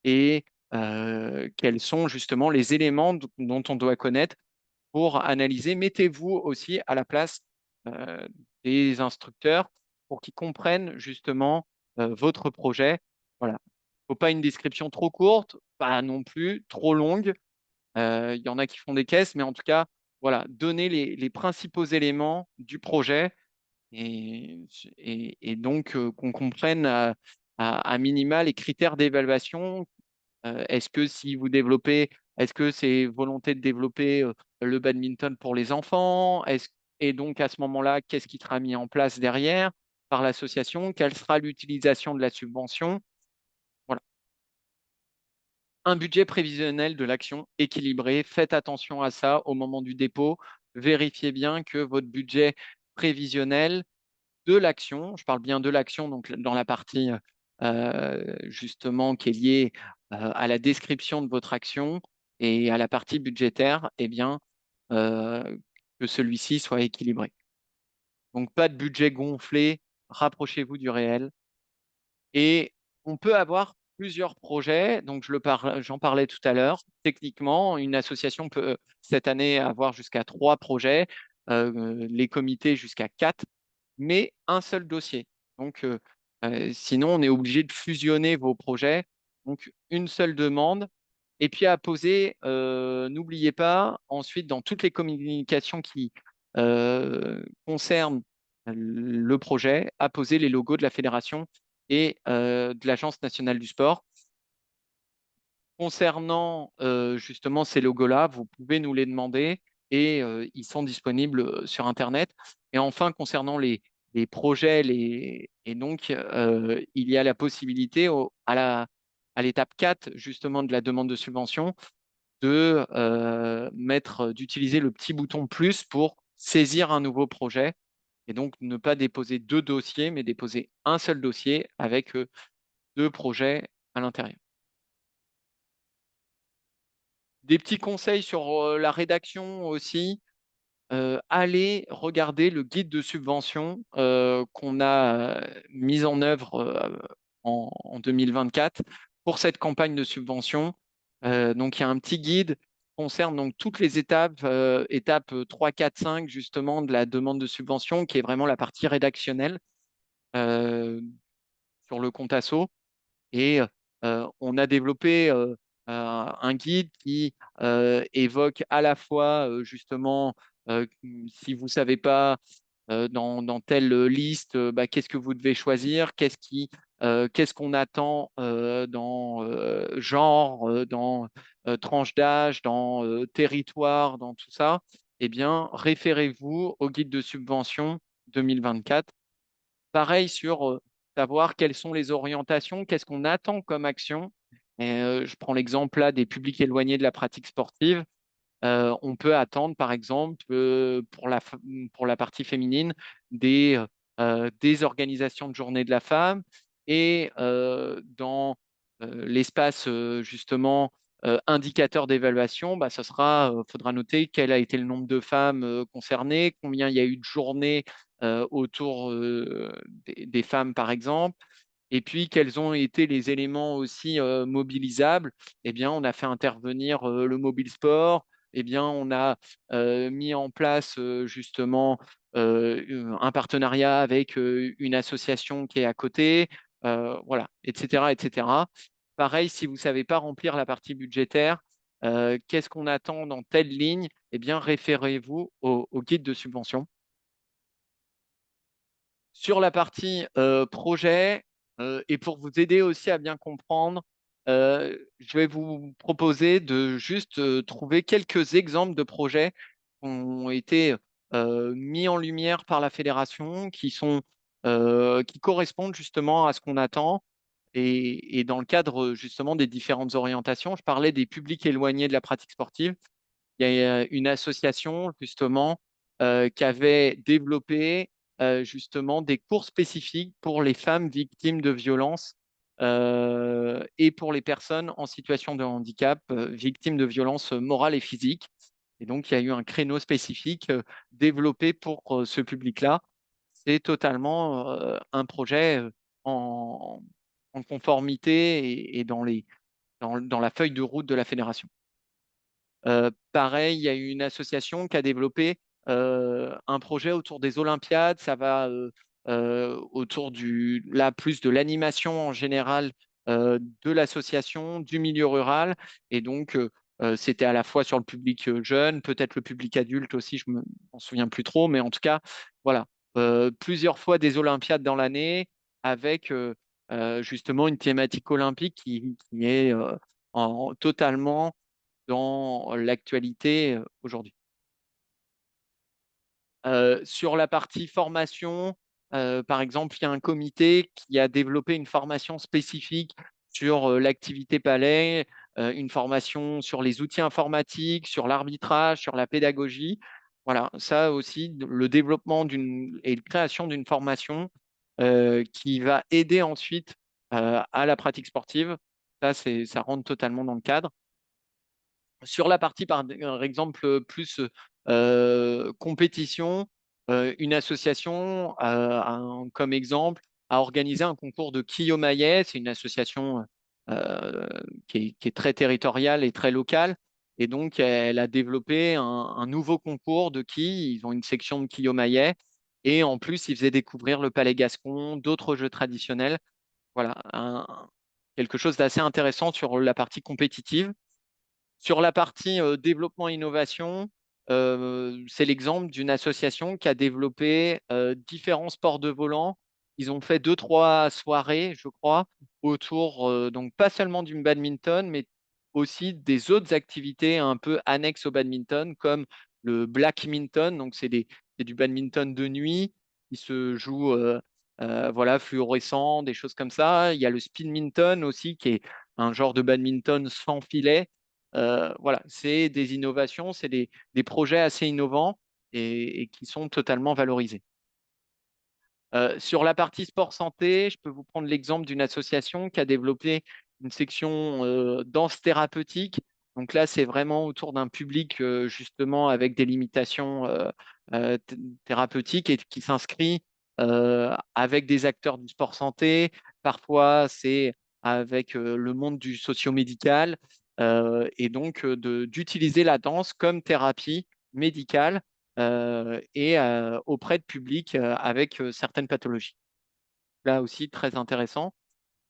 et quels sont justement les éléments dont on doit connaître pour analyser. Mettez-vous aussi à la place euh, des instructeurs pour qu'ils comprennent justement votre projet. Voilà. Il ne faut pas une description trop courte, pas non plus trop longue. Il y en a qui font des caisses, mais en tout cas, voilà, donner les principaux éléments du projet et donc qu'on comprenne à minima les critères d'évaluation. Est-ce que si vous développez, est-ce que c'est volonté de développer le badminton pour les enfants? Et donc à ce moment-là, qu'est-ce qui sera mis en place derrière par l'association? Quelle sera l'utilisation de la subvention? Voilà. Un budget prévisionnel de l'action équilibré. Faites attention à ça au moment du dépôt. Vérifiez bien que votre budget prévisionnel de l'action, je parle bien de l'action, donc dans la partie justement qui est liée à la description de votre action et à la partie budgétaire, eh bien, euh, que celui-ci soit équilibré. Donc, pas de budget gonflé, rapprochez-vous du réel. Et on peut avoir plusieurs projets, donc j'en parlais tout à l'heure. Techniquement, une association peut cette année avoir jusqu'à 3 projets, les comités jusqu'à 4, mais un seul dossier. Donc, sinon, on est obligé de fusionner vos projets. Donc, une seule demande. Et puis à poser, n'oubliez pas, ensuite, dans toutes les communications qui concernent le projet, à poser les logos de la fédération et de l'Agence nationale du sport. Concernant justement ces logos-là, vous pouvez nous les demander et ils sont disponibles sur Internet. Et enfin, concernant les projets, et donc il y a la possibilité à l'étape 4 justement de la demande de subvention de d'utiliser le petit bouton plus pour saisir un nouveau projet et donc ne pas déposer 2 dossiers, mais déposer un seul dossier avec 2 projets à l'intérieur. Des petits conseils sur la rédaction aussi. Allez regarder le guide de subvention qu'on a mis en œuvre en 2024 pour cette campagne de subvention. Donc, il y a un petit guide qui concerne donc toutes les étapes, étapes 3, 4, 5, justement, de la demande de subvention, qui est vraiment la partie rédactionnelle euh, sur le compte asso. Et on a développé un guide qui évoque à la fois justement si vous ne savez pas dans telle liste, bah, qu'est-ce que vous devez choisir, qu'est-ce qu'on attend dans genre, dans tranche d'âge, dans territoire, dans tout ça, eh bien, référez-vous au guide de subvention 2024. Pareil sur savoir quelles sont les orientations, qu'est-ce qu'on attend comme action. Et, je prends l'exemple là des publics éloignés de la pratique sportive. On peut attendre, par exemple, pour la partie féminine, des organisations de journée de la femme et dans l'espace justement indicateur d'évaluation, bah, ça sera, faudra noter quel a été le nombre de femmes concernées, combien il y a eu de journées autour des femmes, par exemple. Et puis, quels ont été les éléments aussi mobilisables? Eh bien, on a fait intervenir le mobile sport. Eh bien, on a mis en place justement un partenariat avec une association qui est à côté, voilà, etc., etc. Pareil, si vous ne savez pas remplir la partie budgétaire, qu'est-ce qu'on attend dans telle ligne? Eh bien, référez-vous au guide de subvention. Sur la partie projet, et pour vous aider aussi à bien comprendre, je vais vous proposer de juste trouver quelques exemples de projets qui ont été mis en lumière par la fédération, qui correspondent justement à ce qu'on attend. Et dans le cadre justement des différentes orientations, je parlais des publics éloignés de la pratique sportive. Il y a une association justement qui avait développé justement des cours spécifiques pour les femmes victimes de violences et pour les personnes en situation de handicap victimes de violences morales et physiques. Et donc, il y a eu un créneau spécifique développé pour ce public-là. C'est totalement un projet en, en conformité et dans la feuille de route de la fédération. Pareil, il y a une association qui a développé un projet autour des Olympiades. Ça va autour là, plus de l'animation en général de l'association, du milieu rural. Et donc, c'était à la fois sur le public jeune, peut-être le public adulte aussi, je ne m'en souviens plus trop. Mais en tout cas, voilà, plusieurs fois des Olympiades dans l'année avec justement une thématique olympique qui est totalement dans l'actualité aujourd'hui. Sur la partie formation, par exemple, il y a un comité qui a développé une formation spécifique sur l'activité palais, une formation sur les outils informatiques, sur l'arbitrage, sur la pédagogie. Voilà, ça aussi, le développement et la création d'une formation qui va aider ensuite à la pratique sportive. Ça rentre totalement dans le cadre. Sur la partie, par exemple, plus compétition, une association, comme exemple, a organisé un concours de Kiyomaye. C'est une association qui est très territoriale et très locale. Et donc, elle a développé un nouveau concours de Ki. Ils ont une section de Kiyomaye. Et en plus, ils faisaient découvrir le Palais Gascon, d'autres jeux traditionnels. Voilà, quelque chose d'assez intéressant sur la partie compétitive. Sur la partie développement innovation, c'est l'exemple d'une association qui a développé différents sports de volant. Ils ont fait deux, trois soirées, je crois, autour, donc pas seulement du badminton, mais aussi des autres activités un peu annexes au badminton, comme le blackminton. Donc, c'est du badminton de nuit qui se joue voilà, fluorescent, des choses comme ça. Il y a le speedminton aussi, qui est un genre de badminton sans filet. Voilà, c'est des innovations, c'est des projets assez innovants et qui sont totalement valorisés. Sur la partie sport santé, je peux vous prendre l'exemple d'une association qui a développé une section danse thérapeutique. Donc là, c'est vraiment autour d'un public justement avec des limitations euh, th- thérapeutiques et qui s'inscrit avec des acteurs du sport santé. Parfois, c'est avec le monde du socio-médical et donc d'utiliser la danse comme thérapie médicale et auprès de publics avec certaines pathologies. Là aussi, très intéressant.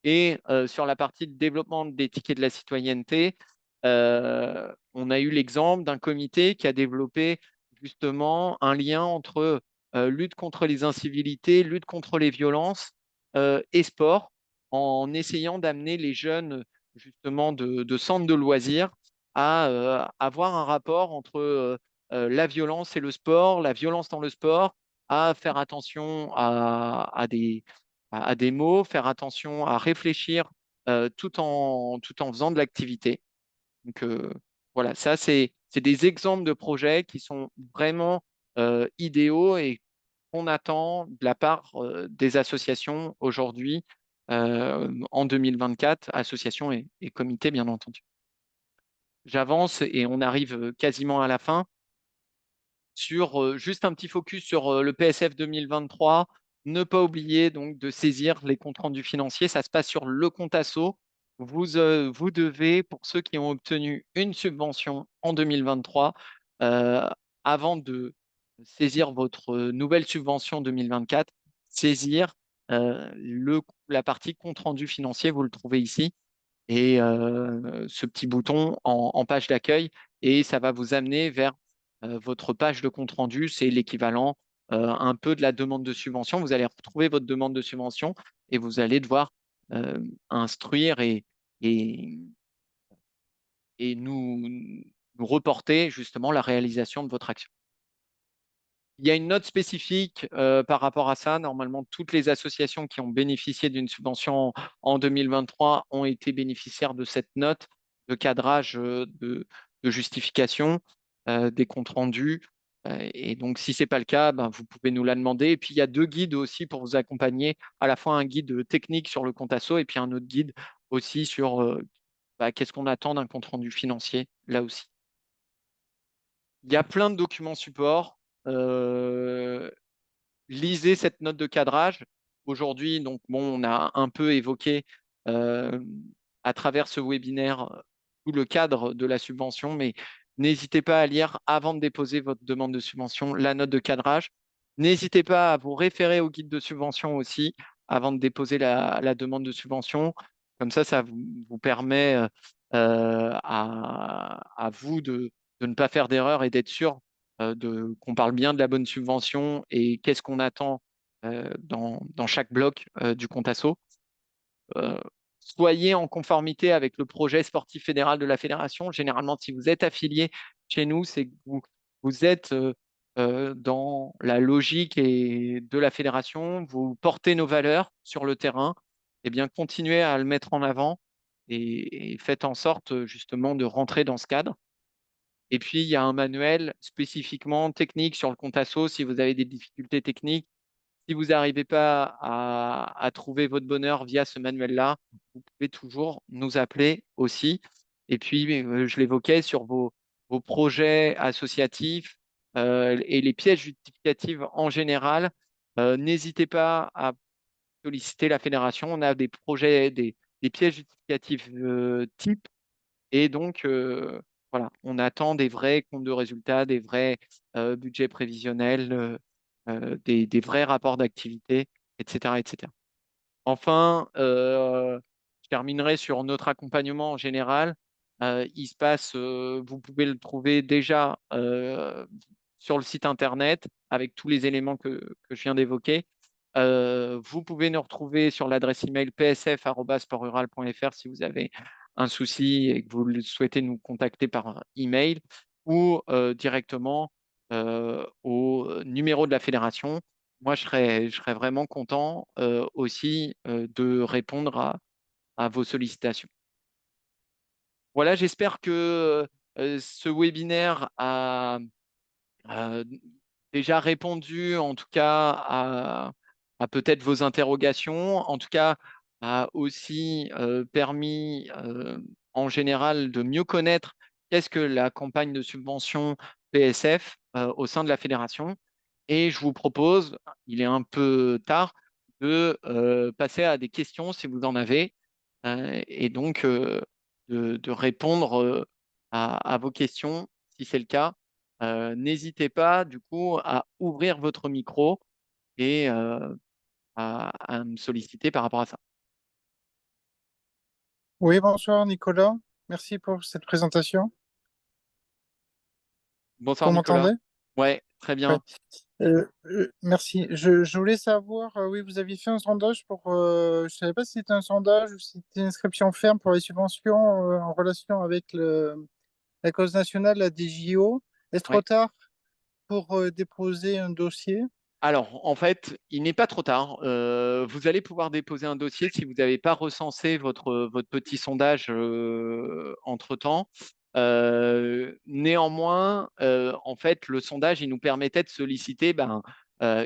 Et sur la partie de développement des tickets de la citoyenneté, on a eu l'exemple d'un comité qui a développé justement un lien entre lutte contre les incivilités, lutte contre les violences et sport, en essayant d'amener les jeunes justement de centres de loisirs à avoir un rapport entre la violence et le sport, la violence dans le sport, à faire attention à des mots, faire attention à réfléchir tout en faisant de l'activité. Donc voilà, ça, c'est des exemples de projets qui sont vraiment idéaux et qu'on attend de la part des associations aujourd'hui en 2024, associations et comités, bien entendu. j'avance et on arrive quasiment à la fin sur juste un petit focus sur le PSF 2023. Ne pas oublier donc de saisir les comptes rendus financiers. Ça se passe sur le compte asso. Vous devez, pour ceux qui ont obtenu une subvention en 2023, euh, avant de saisir votre nouvelle subvention 2024, saisir la partie compte rendu financier. Vous le trouvez ici et ce petit bouton en page d'accueil et ça va vous amener vers votre page de compte rendu. C'est l'équivalent un peu de la demande de subvention. Vous allez retrouver votre demande de subvention et vous allez devoir euh, instruire et, et nous reporter justement la réalisation de votre action. Il y a une note spécifique par rapport à ça. Normalement, toutes les associations qui ont bénéficié d'une subvention en 2023 ont été bénéficiaires de cette note de cadrage de justification des comptes rendus. Et donc, si ce n'est pas le cas, ben, vous pouvez nous la demander. Et puis, il y a deux guides aussi pour vous accompagner, à la fois un guide technique sur le compte asso et puis un autre guide aussi sur qu'est-ce qu'on attend d'un compte rendu financier, là aussi. Il y a plein de documents support. Euh, Lisez cette note de cadrage. Aujourd'hui, donc bon, on a un peu évoqué euh, à travers ce webinaire tout le cadre de la subvention, mais n'hésitez pas à lire avant de déposer votre demande de subvention la note de cadrage. N'hésitez pas à vous référer au guide de subvention aussi avant de déposer la demande de subvention. Comme ça vous permet à vous de ne pas faire d'erreur et d'être sûr qu'on parle bien de la bonne subvention et qu'est-ce qu'on attend dans chaque bloc du compte asso. Euh, Soyez en conformité avec le projet sportif fédéral de la fédération. Généralement, si vous êtes affilié chez nous, c'est que vous êtes dans la logique de la fédération, vous portez nos valeurs sur le terrain, et bien continuez à le mettre en avant et faites en sorte justement de rentrer dans ce cadre. Et puis, il y a un manuel spécifiquement technique sur le compte asso si vous avez des difficultés techniques. Si vous n'arrivez pas à trouver votre bonheur via ce manuel-là, vous pouvez toujours nous appeler aussi. Et puis, je l'évoquais sur vos projets associatifs et les pièces justificatives en général. N'hésitez pas à solliciter la fédération. On a des projets, des pièces justificatives type et donc, voilà, on attend des vrais comptes de résultats, des vrais budgets prévisionnels, des vrais rapports d'activité, etc., etc. Enfin, je terminerai sur notre accompagnement en général. Il se passe, vous pouvez le trouver déjà sur le site internet avec tous les éléments que je viens d'évoquer. Vous pouvez nous retrouver sur l'adresse email psf@sportrural.fr si vous avez un souci et que vous souhaitez nous contacter par email ou directement au numéro de la fédération. Moi, je serais vraiment content aussi de répondre à vos sollicitations. Voilà, j'espère que ce webinaire a déjà répondu, en tout cas, à peut-être vos interrogations, en tout cas, a aussi permis, en général, de mieux connaître qu'est-ce que la campagne de subvention PSF au sein de la fédération. Et je vous propose, il est un peu tard, de passer à des questions si vous en avez, et donc de répondre à vos questions si c'est le cas. N'hésitez pas du coup à ouvrir votre micro et à me solliciter par rapport à ça. Oui, bonsoir Nicolas. Merci pour cette présentation. Bonsoir Vous Nicolas. m'entendez? Ouais, très Oui. bien. Merci. Je voulais savoir, oui, vous aviez fait un sondage pour, je ne savais pas si c'était un sondage ou si c'était une inscription ferme pour les subventions en relation avec la cause nationale, la DJO. Est-ce trop Ouais. tard pour déposer un dossier? Alors, en fait, il n'est pas trop tard. Vous allez pouvoir déposer un dossier si vous n'avez pas recensé votre petit sondage entre-temps. Néanmoins, en fait, le sondage, il nous permettait de solliciter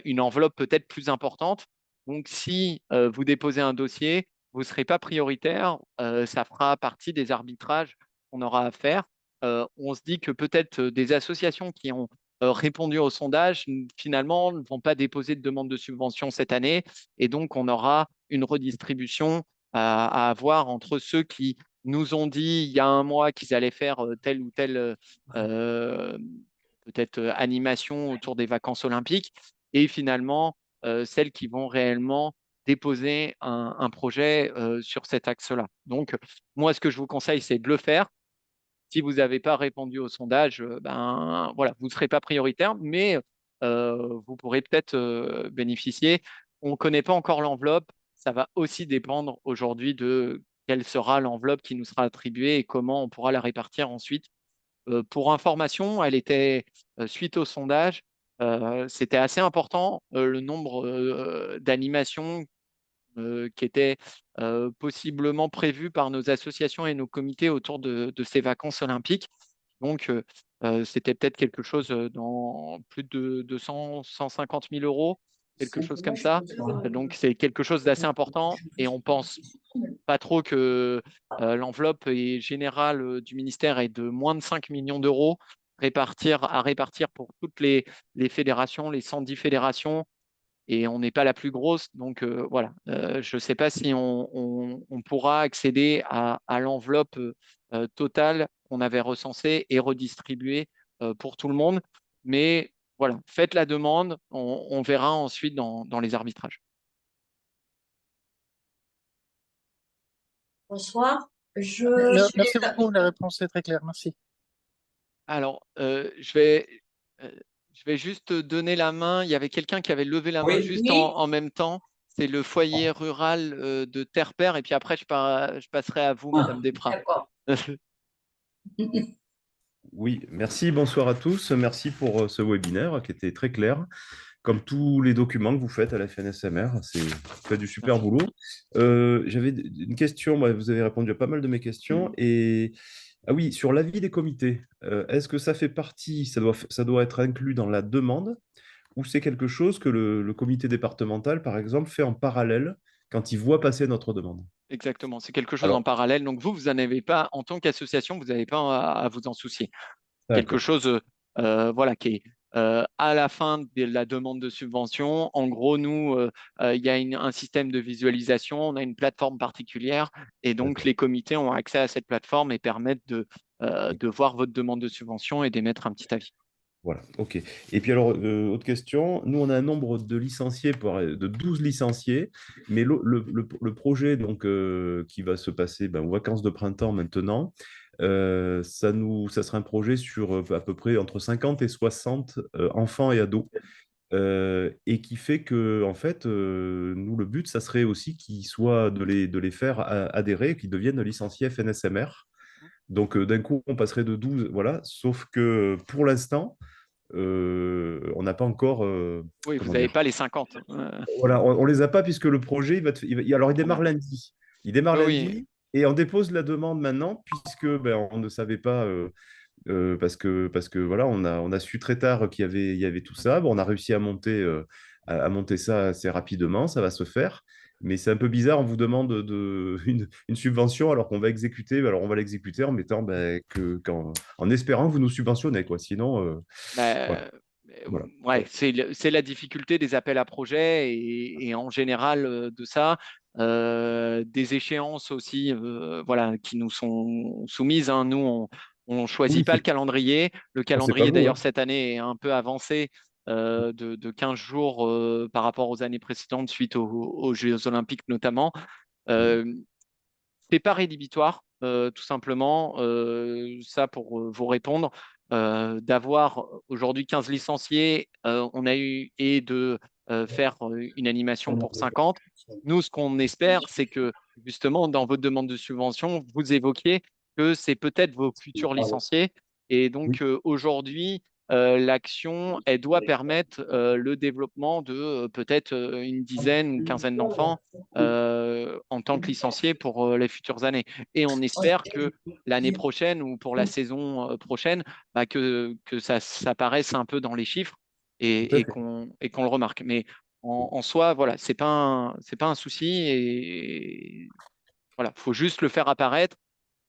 une enveloppe peut-être plus importante. Donc, si vous déposez un dossier, vous ne serez pas prioritaire. Ça fera partie des arbitrages qu'on aura à faire. on se dit que peut-être des associations qui ont répondu au sondage, finalement, ne vont pas déposer de demande de subvention cette année. Et donc, on aura une redistribution à avoir entre ceux qui nous ont dit il y a un mois qu'ils allaient faire telle ou telle euh, peut-être animation autour des vacances olympiques et finalement celles qui vont réellement déposer un projet sur cet axe-là. Donc, moi, ce que je vous conseille, c'est de le faire. Si vous n'avez pas répondu au sondage, ben voilà, vous ne serez pas prioritaire, mais vous pourrez peut-être bénéficier. On ne connaît pas encore l'enveloppe. Ça va aussi dépendre aujourd'hui de quelle sera l'enveloppe qui nous sera attribuée et comment on pourra la répartir ensuite. Pour information, elle était suite au sondage, c'était assez important le nombre d'animations qui étaient possiblement prévues par nos associations et nos comités autour de ces vacances olympiques. Donc, c'était peut-être quelque chose dans plus de 200, 150 000 euros, quelque chose comme ça. Donc, c'est quelque chose d'assez important et on pense pas trop que l'enveloppe générale du ministère est de moins de 5 millions d'euros à répartir pour toutes les fédérations, les 110 fédérations, et on n'est pas la plus grosse. Donc voilà, je ne sais pas si on pourra accéder à l'enveloppe totale qu'on avait recensée et redistribuée pour tout le monde. Mais voilà, faites la demande, on verra ensuite dans les arbitrages. Bonsoir. Merci beaucoup, la réponse est très claire. Merci. Alors, euh, je vais juste donner la main. Il y avait quelqu'un qui avait levé la main Oui, juste oui. en même temps. C'est le foyer rural de Terre-Père. Et puis après, je passerai à vous, Madame Desprats. D'accord. Oui, merci, bonsoir à tous. Merci pour ce webinaire qui était très clair, comme tous les documents que vous faites à la FNSMR. Vous faites du super Merci. boulot. J'avais une question, vous avez répondu à pas mal de mes questions. Et ah oui, sur l'avis des comités, est-ce que ça fait partie, ça doit être inclus dans la demande, ou c'est quelque chose que le comité départemental, par exemple, fait en parallèle quand il voit passer notre demande? Exactement. C'est quelque chose en Alors, parallèle. Donc, vous n'en avez pas, en tant qu'association, vous n'avez pas à vous en soucier. Quelque d'accord. chose voilà, qui est à la fin de la demande de subvention. En gros, nous, il y a un système de visualisation, on a une plateforme particulière et donc D'accord. les comités ont accès à cette plateforme et permettent de voir votre demande de subvention et d'émettre un petit avis. Voilà, ok. Et puis alors, autre question, nous on a un nombre de licenciés, de 12 licenciés, mais le projet donc, qui va se passer aux vacances de printemps maintenant, ça sera un projet sur à peu près entre 50 et 60 enfants et ados, et qui fait que, en fait, nous, le but, ça serait aussi de les faire adhérer, qu'ils deviennent licenciés FNSMR. Donc, d'un coup, on passerait de 12, voilà, sauf que pour l'instant, on n'a pas encore, Oui, vous comment n'avez dire, pas les 50. voilà, on les a pas puisque le projet, alors il démarre lundi. Il démarre Oui, oui, lundi et on dépose la demande maintenant puisque on ne savait pas, parce que voilà, on a su très tard il y avait tout ça. Bon, on a réussi à monter ça assez rapidement, ça va se faire. Mais c'est un peu bizarre, on vous demande une subvention alors qu'on va exécuter. Alors on va l'exécuter en mettant en espérant que vous nous subventionnez, quoi. Sinon, voilà. bah, Voilà. ouais, c'est la difficulté des appels à projets et en général de ça. Des échéances aussi voilà, qui nous sont soumises, hein. Nous, on choisit Oui, pas le calendrier. Le c'est pas calendrier, vous, d'ailleurs, hein. cette année est un peu avancé de 15 jours par rapport aux années précédentes suite aux Jeux Olympiques notamment. Mhm. Euh, c'est pas rédhibitoire, tout simplement. Ça, pour vous répondre, d'avoir aujourd'hui 15 licenciés, on a eu et de faire une animation pour 50. Nous, ce qu'on espère, c'est que justement, dans votre demande de subvention, vous évoquiez que c'est peut-être vos futurs licenciés. Et Oui, donc, aujourd'hui, l'action, elle doit permettre le développement de peut-être une dizaine, une quinzaine d'enfants en tant que licencié pour les futures années. Et on espère que l'année prochaine ou pour la saison prochaine, bah, que ça apparaisse un peu dans les chiffres tout à fait. et qu'on le remarque. Mais en soi, voilà, c'est pas un souci et voilà, faut juste le faire apparaître.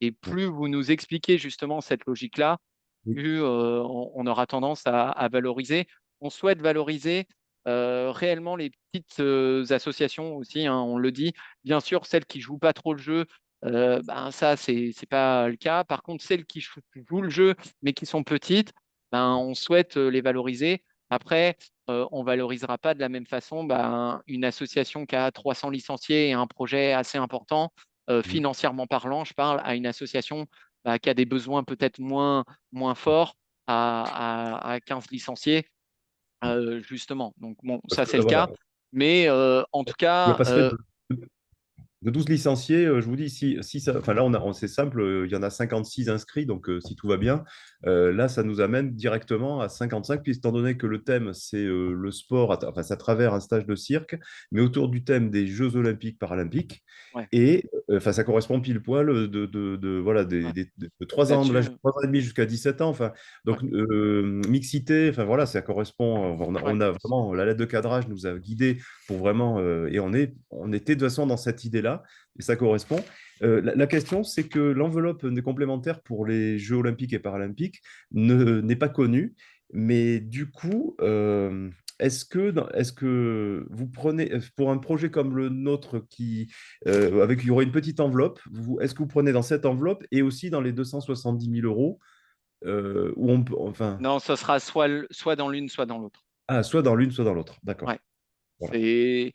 Et plus vous nous expliquez justement cette logique-là, Oui. plus on aura tendance à valoriser. On souhaite valoriser réellement les petites associations aussi, hein, on le dit. Bien sûr, celles qui jouent pas trop le jeu, ben ça, c'est pas le cas. Par contre, celles qui jouent le jeu, mais qui sont petites, ben, on souhaite les valoriser. Après, on valorisera pas de la même façon ben, une association qui a 300 licenciés et un projet assez important, Mhm. financièrement parlant, je parle, à une association bah, qui a des besoins peut-être moins forts à 15 licenciés, justement. Donc, bon, Parce ça, que, c'est le voilà, cas. Mais en tout on cas, passerait de 12 licenciés, je vous dis, si ça, enfin là, c'est simple, il y en a 56 inscrits, donc si tout va bien, là, ça nous amène directement à 55, puis étant donné que le thème, c'est le sport, enfin, c'est à travers un stage de cirque, mais autour du thème des Jeux Olympiques Paralympiques. ouais, Et enfin, ça correspond pile poil voilà, ouais. de 3 ans, de Là-dessus, l'âge de 3 ans et demi jusqu'à 17 ans. Enfin, ouais, donc, mixité, enfin voilà, ça correspond. ouais. On a vraiment, la lettre de cadrage nous a guidés pour vraiment, et on était de toute façon dans cette idée-là, et ça correspond. La question, c'est que l'enveloppe des complémentaires pour les Jeux olympiques et paralympiques n'est pas connue, mais du coup, est-ce que vous prenez, pour un projet comme le nôtre, il y aurait une petite enveloppe, est-ce que vous prenez dans cette enveloppe et aussi dans les 270 000 euros, où on peut, enfin, Non, ce sera soit dans l'une, soit dans l'autre. soit dans l'une, soit dans l'autre. Ouais. D'accord. Voilà. C'est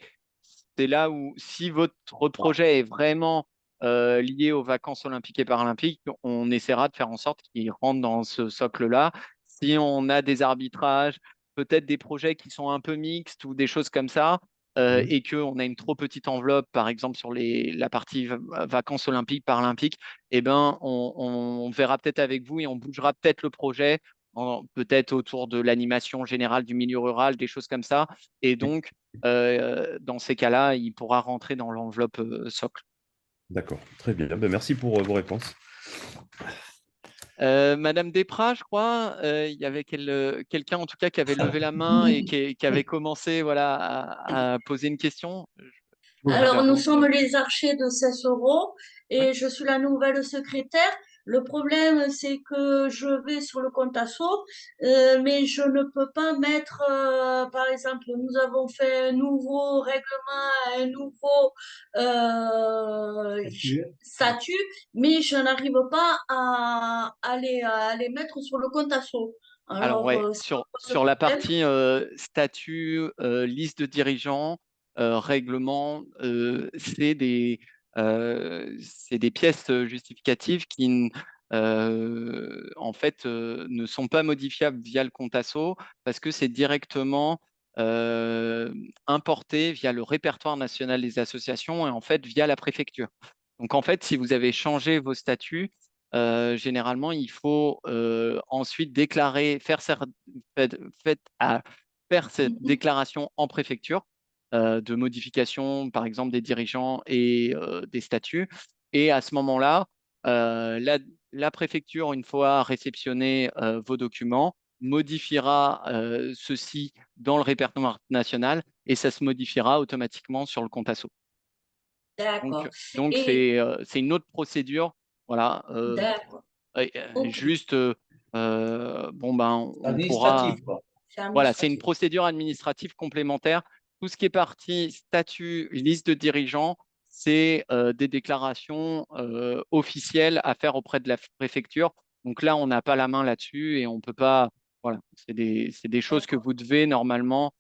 c'est là où, si votre projet est vraiment lié aux vacances olympiques et paralympiques, on essaiera de faire en sorte qu'il rentre dans ce socle-là. Si on a des arbitrages, peut-être des projets qui sont un peu mixtes ou des choses comme ça, Mhm. et qu'on a une trop petite enveloppe, par exemple sur la partie vacances olympiques, paralympiques, eh ben, on verra peut-être avec vous et on bougera peut-être le projet, peut-être autour de l'animation générale du milieu rural, des choses comme ça. Et Oui. donc, dans ces cas-là, il pourra rentrer dans l'enveloppe socle. D'accord. Très bien. Ben, merci pour vos réponses. Madame Desprats, je crois, il y avait quelqu'un en tout cas qui avait levé la main et qui avait commencé voilà, à poser une question. Je viens Alors, vers nous vous. sommes les archers de 16 euros Oui. et je suis la nouvelle secrétaire. Le problème, c'est que je vais sur le compte asso, mais je ne peux pas mettre, par exemple, nous avons fait un nouveau règlement, un nouveau statut, mais je n'arrive pas à les mettre sur le compte asso. Alors, Alors, ouais, ça me pose sur la problème. partie statut, liste de dirigeants, règlement, c'est des pièces justificatives qui, en fait, ne sont pas modifiables via le compte asso parce que c'est directement euh, importé via le répertoire national des associations et en fait via la préfecture. Donc, en fait, si vous avez changé vos statuts, généralement, il faut ensuite déclarer, fait- fait- à- faire cette déclaration en préfecture de modification, par exemple, des dirigeants et des statuts. Et à ce moment-là, la préfecture, une fois réceptionné vos documents, modifiera ceci dans le répertoire national et ça se modifiera automatiquement sur le compte asso. Donc, D'accord. donc Et c'est une autre procédure. Voilà, d'accord. Ok. juste, bon, ben, on pourra. Administratif, quoi. C'est Voilà, c'est une administratif. procédure administrative complémentaire. Tout ce qui est partie statut, liste de dirigeants, c'est des déclarations officielles à faire auprès de la préfecture. Donc là, on n'a pas la main là-dessus et on peut pas. Voilà, c'est des choses que D'accord. vous devez normalement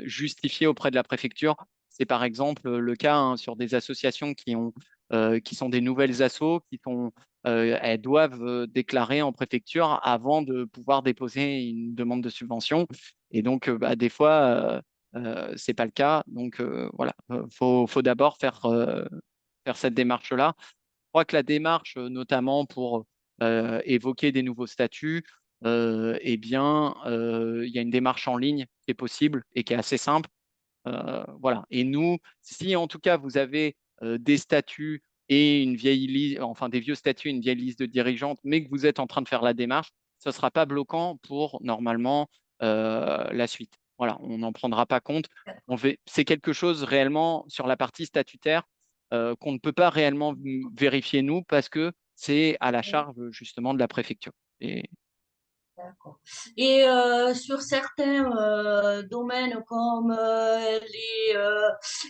justifier auprès de la préfecture. C'est par exemple le cas hein, sur des associations qui sont des nouvelles assos, elles doivent déclarer en préfecture avant de pouvoir déposer une demande de subvention. Et donc, bah, des fois, c'est pas le cas. Donc, voilà, faut d'abord faire cette démarche-là. Je crois que la démarche, notamment pour évoquer des nouveaux statuts, eh bien, il y a une démarche en ligne qui est possible et qui est assez simple. Voilà. Et nous, si en tout cas vous avez des statuts et une vieille liste, enfin des vieux statuts, une vieille liste de dirigeantes, mais que vous êtes en train de faire la démarche, ce ne sera pas bloquant pour normalement la suite. Voilà, on n'en prendra pas compte. C'est quelque chose réellement sur la partie statutaire qu'on ne peut pas réellement vérifier nous parce que c'est à la charge justement de la préfecture. Et D'accord. Et sur certains domaines comme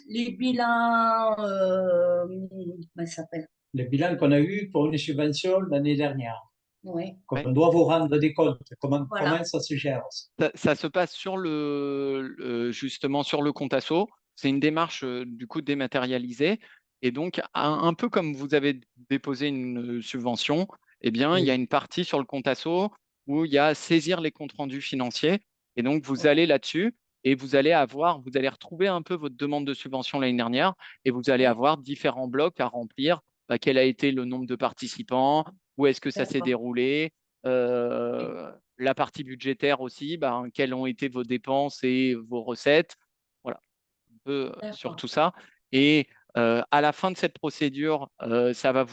les bilans, comment ça s'appelle? Le bilan qu'on a eu pour une subvention l'année dernière, Oui, qu'on Ouais. doit vous rendre des comptes, comment voilà. ça se gère? ça se passe sur justement sur le compte asso. C'est une démarche du coup dématérialisée. Et donc, un peu comme vous avez déposé une subvention, eh bien, il y a Oui. une partie sur le compte asso où il y a saisir les comptes rendus financiers. Et donc, vous allez là-dessus et vous allez retrouver un peu votre demande de subvention l'année dernière et vous allez avoir différents blocs à remplir. Bah, quel a été le nombre de participants? Où est-ce que ça s'est D'accord. déroulé? La partie budgétaire aussi, ben, quelles ont été vos dépenses et vos recettes. Voilà, un peu sur D'accord. tout ça. Et à la fin de cette procédure, ça va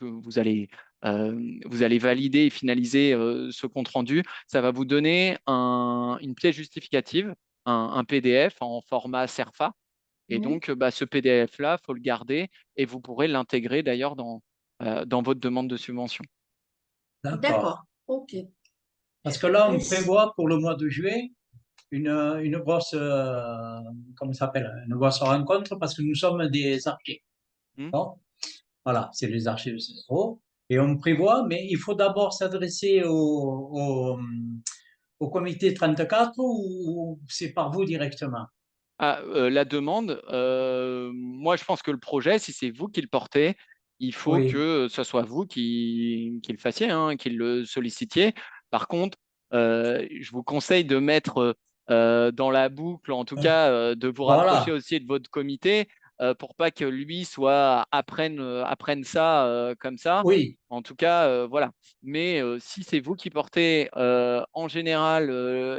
que vous allez valider et finaliser ce compte rendu. Ça va vous donner une pièce justificative, un PDF en format CERFA. Et Mhm. donc, bah, ce PDF-là, il faut le garder et vous pourrez l'intégrer d'ailleurs dans votre demande de subvention. D'accord. D'accord. OK. Parce que là, on Merci. prévoit pour le mois de juillet une grosse, comment ça s'appelle, une grosse rencontre parce que nous sommes des archers. Hmm. Bon, voilà, c'est les archers de Cesaro. Et on prévoit, mais il faut d'abord s'adresser au comité 34 ou c'est par vous directement? Ah, la demande, moi je pense que le projet, si c'est vous qui le portez, il faut Oui, que ce soit vous qui le fassiez, hein, qui le sollicitiez. Par contre, je vous conseille de mettre dans la boucle, en tout cas, de vous rapprocher voilà, aussi de votre comité pour pas que lui apprenne ça comme ça. oui, En tout cas, voilà. Mais si c'est vous qui portez en général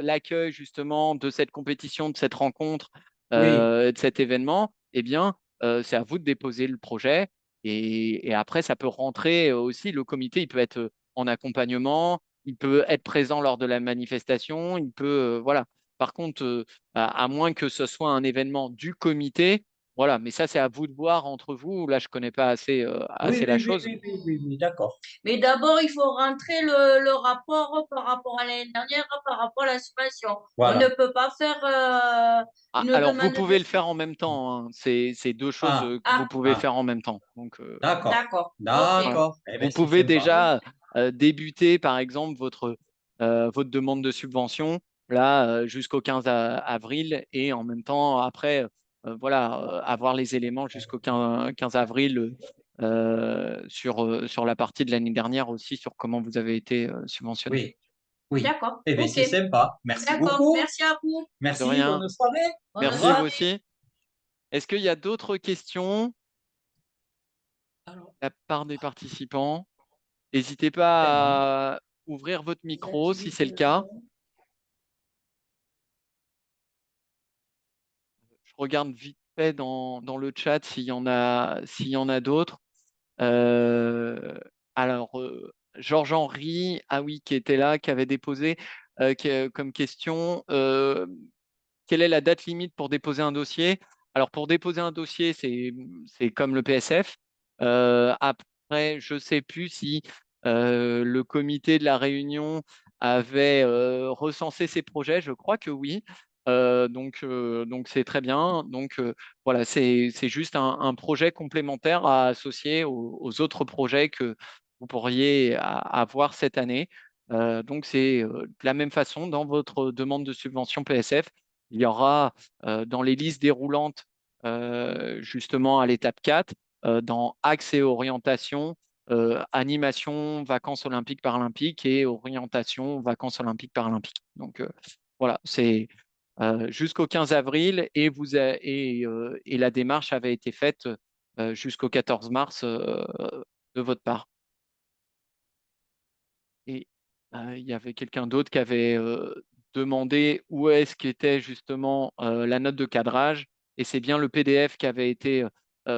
l'accueil justement de cette compétition, de cette rencontre, oui, de cet événement, eh bien, c'est à vous de déposer le projet. Et après, ça peut rentrer aussi. Le comité, il peut être en accompagnement, il peut être présent lors de la manifestation, il peut, voilà. Par contre, à moins que ce soit un événement du comité, voilà. Mais ça, c'est à vous de voir entre vous. Là, je connais pas oui, assez la oui, oui, chose. oui, oui, oui, oui, d'accord. Mais d'abord, il faut rentrer le rapport par rapport à l'année dernière, par rapport à la subvention. On ne Voilà. peut pas faire Ah, une alors, vous demande de pouvez le faire en subvention. même temps, hein. C'est deux choses Ah, que vous Ah, pouvez ah, faire en même temps. Donc, d'accord, d'accord. OK. voilà. d'accord. Eh bien, Vous c'est pouvez sympa. déjà débuter, par exemple, votre demande de subvention là jusqu'au 15 avril et en même temps, après, voilà, avoir les éléments jusqu'au 15 avril sur la partie de l'année dernière aussi, sur comment vous avez été subventionné. Oui, oui. D'accord. Eh bien, OK. c'est sympa. Merci D'accord. beaucoup. Merci à vous. De Merci, rien. bonne soirée. Au Bonne Merci vous revoir. soirée. aussi. Est-ce qu'il y a d'autres questions Alors, de la part des participants? N'hésitez Eh non. pas à ouvrir votre les micro si c'est activités le de cas. fond. Je regarde vite fait dans le chat s'il y en a d'autres. Euh, alors, Georges-Henri, ah oui, qui était là, qui avait déposé comme question, quelle est la date limite pour déposer un dossier? Alors, pour déposer un dossier, c'est comme le PSF. Après, je ne sais plus si le comité de la Réunion avait recensé ses projets. Je crois que oui. Donc c'est très bien. Donc, voilà, c'est juste un projet complémentaire à associer aux autres projets que vous pourriez avoir cette année. Donc, c'est de la même façon dans votre demande de subvention PSF. Il y aura dans les listes déroulantes, justement à l'étape 4, dans Axes et orientation, animation, vacances olympiques, paralympiques et orientation, vacances olympiques, paralympiques. Donc voilà, c'est jusqu'au 15 avril et la démarche avait été faite jusqu'au 14 mars de votre part. Et il y avait quelqu'un d'autre qui avait demandé où est-ce qu'était justement la note de cadrage. Et c'est bien le PDF qui avait été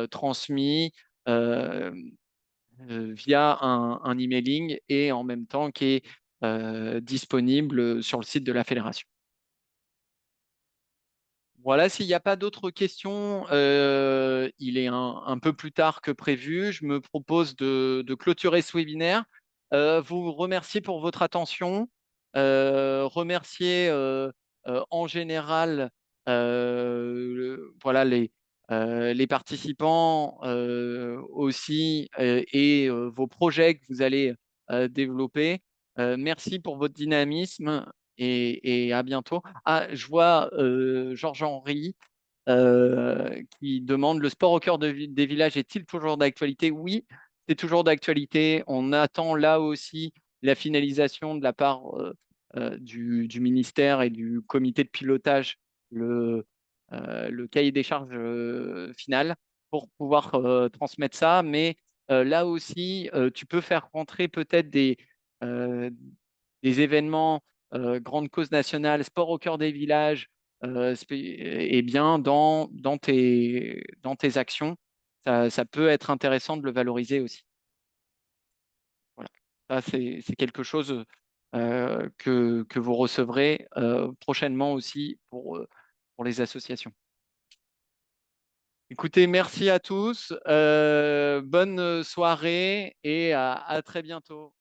transmis euh, via un emailing et en même temps qui est disponible sur le site de la fédération. Voilà, s'il n'y a pas d'autres questions, il est un peu plus tard que prévu. Je me propose de clôturer ce webinaire. Vous remercier pour votre attention, remercier en général voilà, les participants aussi et vos projets que vous allez développer. Merci pour votre dynamisme et à bientôt. Ah, je vois Georges-Henri qui demande le sport au cœur des villages est-il toujours d'actualité? Oui, c'est toujours d'actualité. On attend là aussi la finalisation de la part du ministère et du comité de pilotage, le cahier des charges final pour pouvoir transmettre ça. Mais là aussi, tu peux faire rentrer peut-être euh, des événements, grandes causes nationales, sport au cœur des villages, et bien dans tes actions. Ça peut être intéressant de le valoriser aussi. Voilà. Ça, c'est quelque chose que vous recevrez prochainement aussi pour les associations. Écoutez, merci à tous. Bonne soirée et à très bientôt.